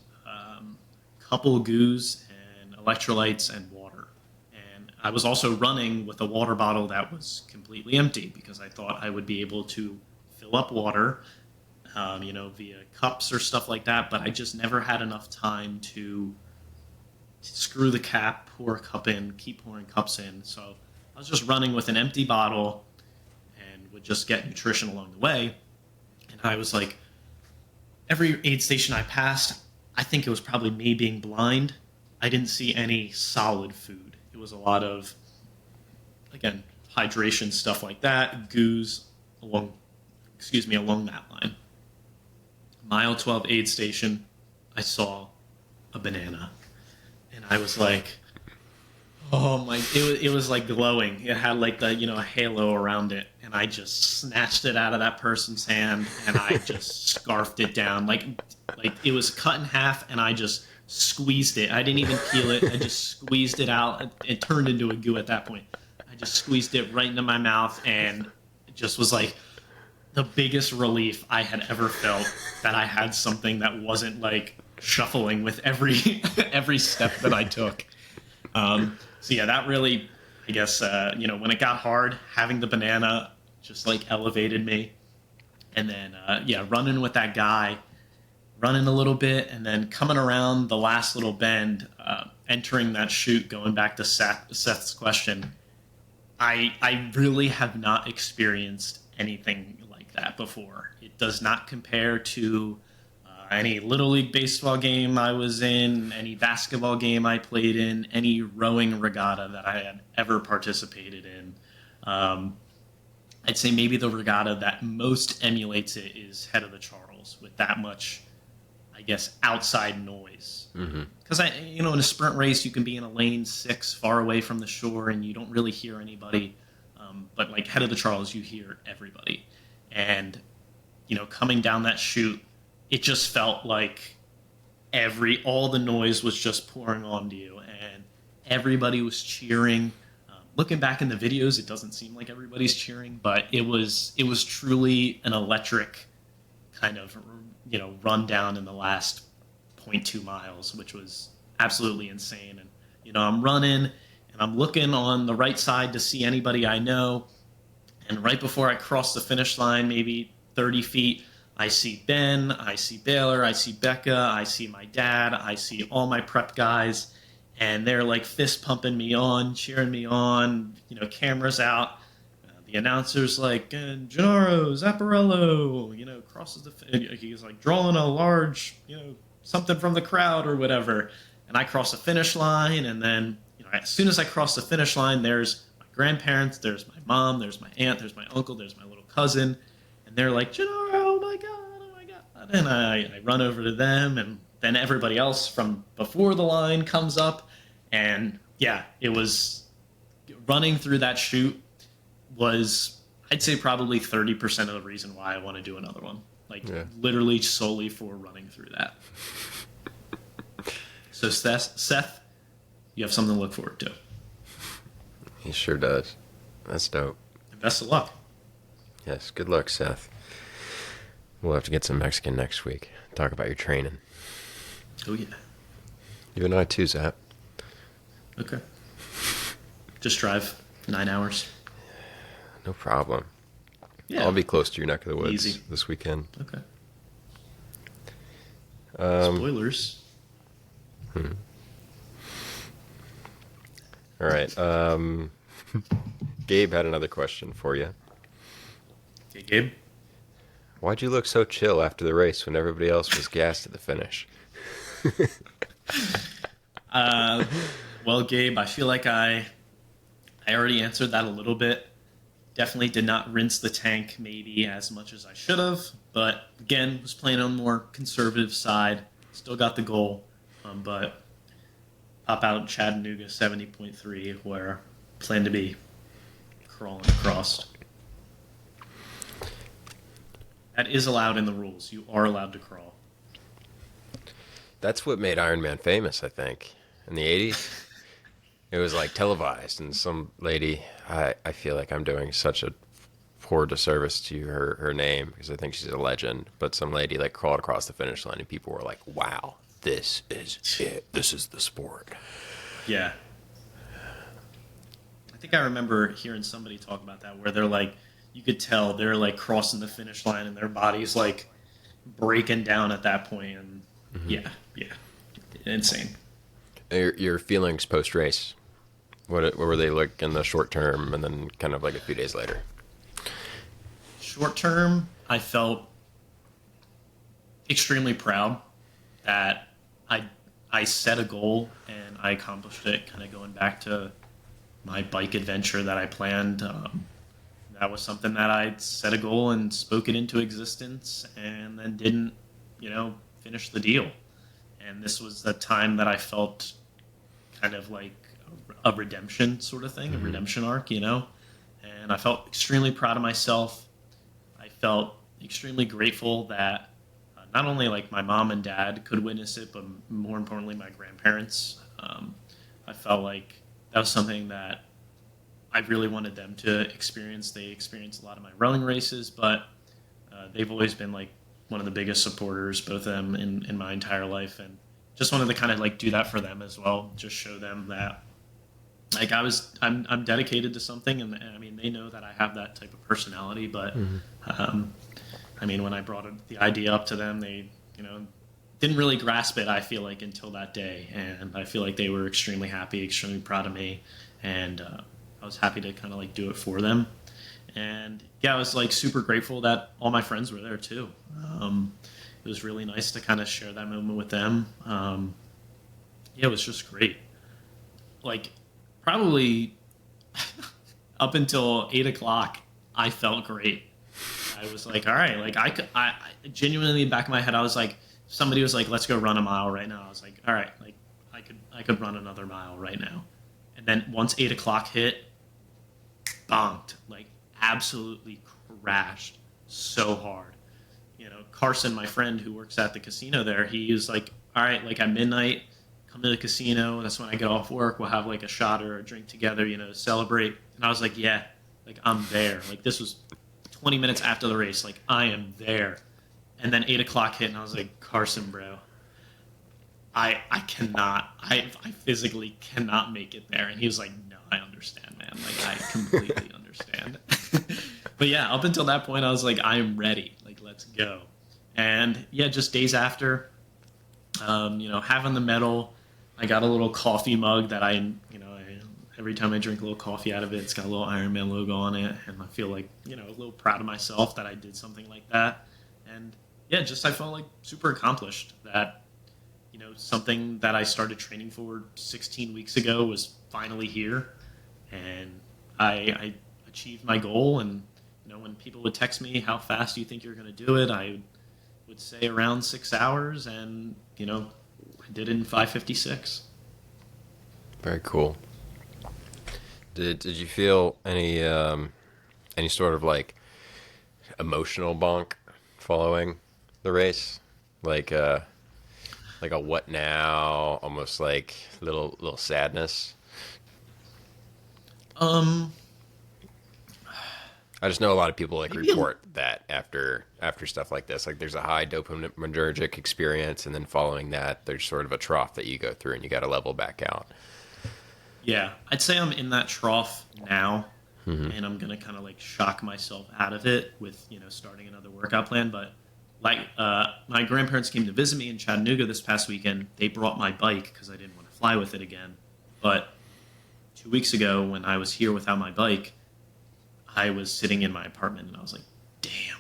couple goos, and electrolytes and water. And I was also running with a water bottle that was completely empty because I thought I would be able to fill up water, via cups or stuff like that. But I just never had enough time to screw the cap, pour a cup in, keep pouring cups in. So I was just running with an empty bottle and would just get nutrition along the way. And I was like, every aid station I passed, I think it was probably me being blind. I didn't see any solid food. It was a lot of, again, hydration stuff like that, goos along that line. Mile 12 aid station, I saw a banana. And I was like, oh my! It was like glowing. It had like the a halo around it, and I just snatched it out of that person's hand, and I just scarfed it down like it was cut in half, and I just squeezed it. I didn't even peel it. I just squeezed it out. It turned into a goo at that point. I just squeezed it right into my mouth, and it just was like the biggest relief I had ever felt that I had something that wasn't like shuffling with every every step that I took. So yeah, that really, I guess, when it got hard, having the banana just like elevated me. And then, running with that guy, running a little bit, and then coming around the last little bend, entering that chute, going back to Seth's question, I really have not experienced anything like that before. It does not compare to any Little League baseball game I was in, any basketball game I played in, any rowing regatta that I had ever participated in. I'd say maybe the regatta that most emulates it is Head of the Charles, with that much, I guess, outside noise. Because in a sprint race, you can be in a lane 6 far away from the shore and you don't really hear anybody. But like Head of the Charles, you hear everybody. And, coming down that chute, it just felt like all the noise was just pouring onto you, and everybody was cheering. Looking back in the videos, it doesn't seem like everybody's cheering, but it was truly an electric kind of rundown in the last zero point 0.2 miles, which was absolutely insane. And I'm running, and and I'm looking on the right side to see anybody I know. And right before I cross the finish line, maybe 30 feet, I see Ben, I see Baylor, I see Becca, I see my dad, I see all my prep guys, and they're like fist pumping me on, cheering me on, cameras out. The announcer's like, Gennaro, Zappariello, crosses he's like drawing a large, something from the crowd or whatever. And I cross the finish line, and then, as soon as I cross the finish line, there's my grandparents, there's my mom, there's my aunt, there's my uncle, there's my little cousin, and they're like, Gennaro, oh my God, oh my God. And I run over to them, and then everybody else from before the line comes up, and yeah, it was running through that chute was, I'd say, probably 30% of the reason why I want to do another one. Literally solely for running through that. So, Seth, you have something to look forward to. He sure does. That's dope. And best of luck. Yes, good luck, Seth. We'll have to get some Mexican next week. Talk about your training. Oh, yeah. You and I too, Zapp. Okay. Just drive 9 hours. No problem. Yeah. I'll be close to your neck of the woods Easy. this weekend. Okay. Spoilers. All right. Gabe had another question for you. Okay, Gabe. Why'd you look so chill after the race when everybody else was gassed at the finish? Well, Gabe, I feel like I already answered that a little bit. Definitely did not rinse the tank maybe as much as I should have, but again, was playing on the more conservative side. Still got the goal, but pop out Chattanooga 70.3 where I plan to be crawling across. That is allowed in the rules. You are allowed to crawl. That's what made Ironman famous, I think, in the 80s. It was like televised, and some lady, I feel like I'm doing such a poor disservice to her name because I think she's a legend, but some lady like crawled across the finish line and people were like, wow, this is it. This is the sport. Yeah. I think I remember hearing somebody talk about that where they're like, you could tell they're like crossing the finish line and their body's like breaking down at that point. And yeah, insane. Your feelings post-race, what were they like in the short term and then kind of like a few days later? Short term, I felt extremely proud that I set a goal and I accomplished it, kind of going back to my bike adventure that I planned. That was something that I set a goal and spoke it into existence and then didn't, finish the deal. And this was the time that I felt kind of like a redemption sort of thing, a redemption arc, And I felt extremely proud of myself. I felt extremely grateful that not only like my mom and dad could witness it, but more importantly, my grandparents. I felt like that was something that I really wanted them to experience. They experienced a lot of my rowing races, but they've always been like one of the biggest supporters, both of them in my entire life, and just wanted to kind of like do that for them as well. Just show them that like I'm dedicated to something, and I mean they know that I have that type of personality. But I mean, when I brought the idea up to them, they didn't really grasp it. I feel like until that day, and I feel like they were extremely happy, extremely proud of me, and I was happy to kind of like do it for them. And yeah, I was like super grateful that all my friends were there too. It was really nice to kind of share that moment with them. Yeah, it was just great. Like probably up until 8 o'clock, I felt great. I was like, all right, like I genuinely in the back of my head, I was like, somebody was like, let's go run a mile right now. I was like, all right, like I could run another mile right now. And then once 8 o'clock hit, bonked, like absolutely crashed so hard. Carson, my friend who works at the casino there, he was like, all right, like at midnight, come to the casino. That's when I get off work. We'll have like a shot or a drink together, to celebrate. And I was like, yeah, like I'm there. Like this was 20 minutes after the race. Like I am there. And then 8 o'clock hit and I was like, Carson, bro, I cannot, I physically cannot make it there. And he was like, no, I understand, man. Like, I completely understand. But yeah, up until that point, I was like, I am ready. Like, let's go. And yeah, just days after, having the medal, I got a little coffee mug that every time I drink a little coffee out of it, it's got a little Ironman logo on it. And I feel like, a little proud of myself that I did something like that. And yeah, just I felt like super accomplished that, something that I started training for 16 weeks ago was finally here. And I achieved my goal. And, when people would text me, how fast do you think you're going to do it? I would say around 6 hours. And, I did it in 5:56. Very cool. Did you feel any sort of like emotional bonk following the race? Like a what now? Almost like little sadness. Um, I just know a lot of people like maybe a, report that after stuff like this, like there's a high dopaminergic experience, and then following that, there's sort of a trough that you go through, and you got to level back out. yeah, I'd say I'm in that trough now, and I'm gonna kind of like shock myself out of it with starting another workout plan. But like my grandparents came to visit me in Chattanooga this past weekend. They brought my bike because I didn't want to fly with it again. But 2 weeks ago, when I was here without my bike, I was sitting in my apartment and I was like, damn,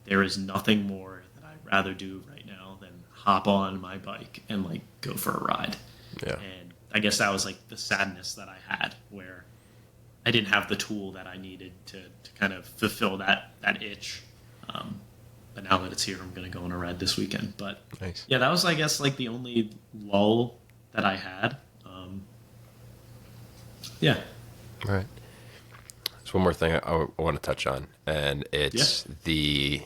there is nothing more that I'd rather do right now than hop on my bike and like go for a ride. Yeah. And I guess that was like the sadness that I had, where I didn't have the tool that I needed to kind of fulfill that itch. But now that it's here, I'm going to go on a ride this weekend. But Nice. yeah, that was, I guess, like the only lull that I had. Yeah. All right. There's one more thing I want to touch on, and it's the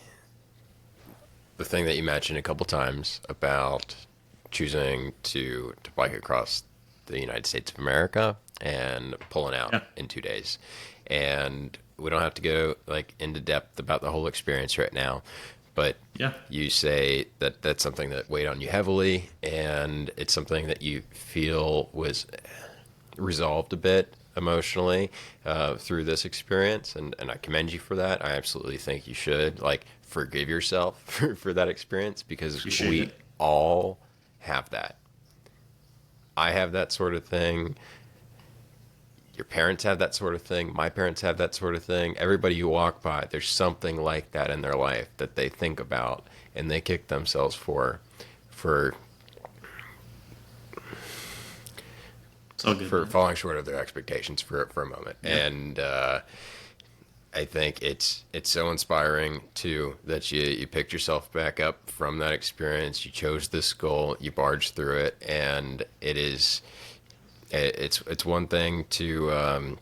thing that you mentioned a couple times about choosing to bike across the United States of America and pulling out in 2 days. And we don't have to go like into depth about the whole experience right now, but you say that that's something that weighed on you heavily, and it's something that you feel was resolved a bit emotionally through this experience, and I commend you for that. I absolutely think you should like forgive yourself for that experience, because Appreciate we it. all have that. I have that sort of thing. Your parents have that sort of thing. My parents have that sort of thing. Everybody you walk by, there's something like that in their life that they think about and they kick themselves for So good. for falling short of their expectations for a moment. And I think it's so inspiring too that you picked yourself back up from that experience. You chose this goal, you barged through it, and it's one thing to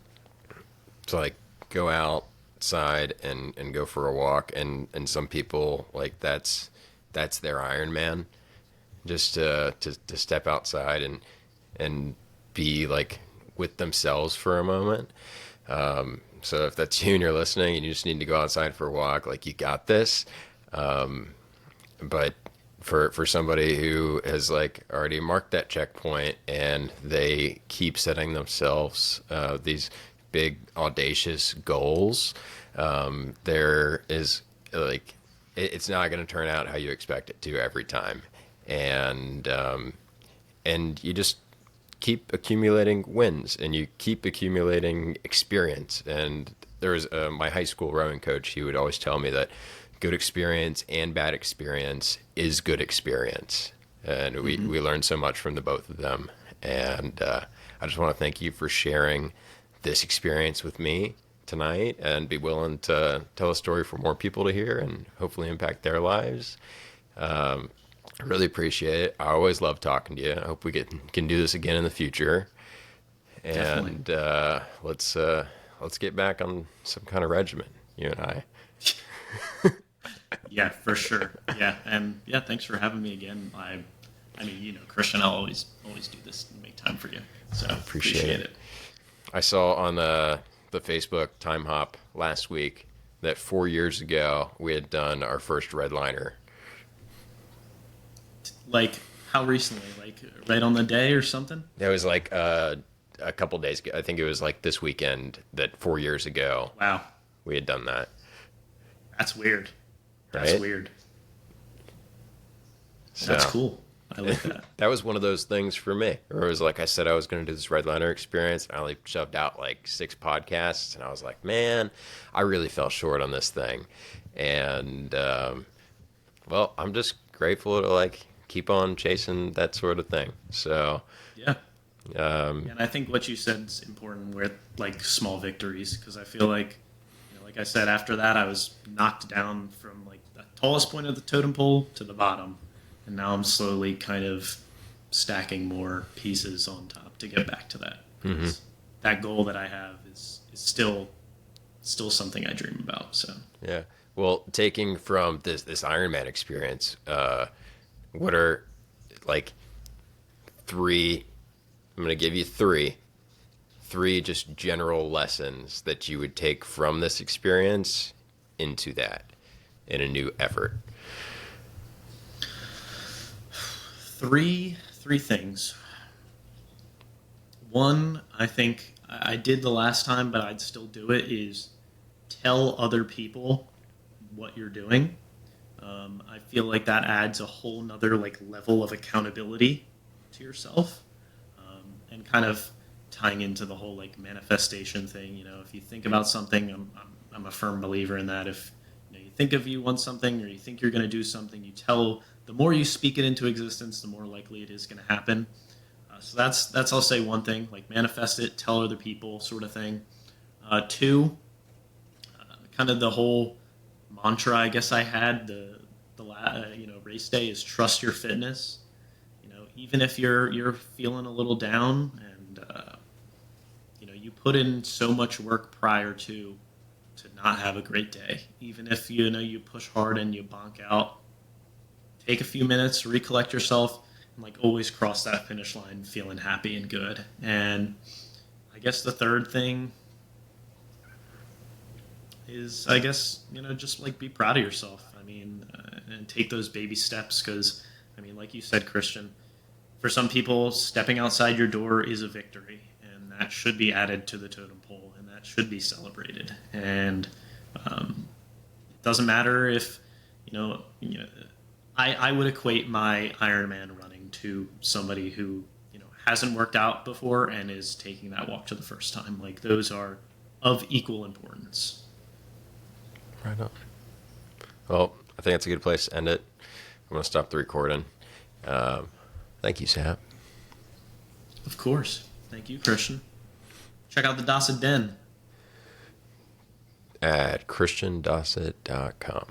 like go outside and go for a walk, and some people like that's their Ironman, just to step outside and be like with themselves for a moment. So if that's you and you're listening and you just need to go outside for a walk, like you got this. But for somebody who has like already marked that checkpoint and they keep setting themselves these big audacious goals, there is like it's not going to turn out how you expect it to every time, and you just keep accumulating wins and you keep accumulating experience. And there was my high school rowing coach. He would always tell me that good experience and bad experience is good experience. And we learned so much from the both of them. And I just want to thank you for sharing this experience with me tonight, and be willing to tell a story for more people to hear and hopefully impact their lives. I really appreciate it. I always love talking to you. I hope we can do this again in the future. And let's get back on some kind of regimen, you and I. Yeah, for sure. Yeah, and yeah, thanks for having me again. I mean, Christian, I'll always do this and make time for you. So appreciate it. I saw on the Facebook Time Hop last week that 4 years ago we had done our first redliner. Like How recently? Like right on the day or something? It was like a couple days ago. I think it was like this weekend that 4 years ago Wow, we had done that. that's weird. That's Right? weird. That's So cool. I like that. that was one of those things for me. Or it was like I said I was going to do this Redliner experience. I only shoved out like 6 podcasts, and I was like, man, I really fell short on this thing. And well, I'm just grateful to like keep on chasing that sort of thing. So Yeah. And I think what you said is important with like small victories because I feel like, like I said, after that I was knocked down from like the tallest point of the totem pole to the bottom, and now I'm slowly kind of stacking more pieces on top to get back to that. 'Cause that goal that I have is still something I dream about. So yeah. Well, taking from this Ironman experience, what are like three? I'm going to give you three just general lessons that you would take from this experience into that in a new effort. three things. One, I think I did the last time, but I'd still do it, is tell other people what you're doing. I feel like that adds a whole nother like level of accountability to yourself, and kind of tying into the whole like manifestation thing. If you think about something, I'm a firm believer in that. If you think of you want something or you think you're going to do something, you tell. The more you speak it into existence, the more likely it is going to happen. So that's I'll say one thing, like manifest it, tell other people, sort of thing. Two, kind of the whole mantra I guess I had the race day is trust your fitness. Even if you're feeling a little down and you put in so much work prior to not have a great day. Even if you push hard and you bonk out, take a few minutes, recollect yourself, and like always cross that finish line feeling happy and good. And I guess the third thing is, I guess, just like be proud of yourself. And take those baby steps because, like you said, Christian, for some people, stepping outside your door is a victory, and that should be added to the totem pole, and that should be celebrated. And it doesn't matter if, I would equate my Ironman running to somebody who, hasn't worked out before and is taking that walk for the first time. Like those are of equal importance. Right on. Well, I think that's a good place to end it. I'm going to stop the recording. Thank you, Zapp. Of course. Thank you, Christian. Check out the Dossett Den At christiandossett.com.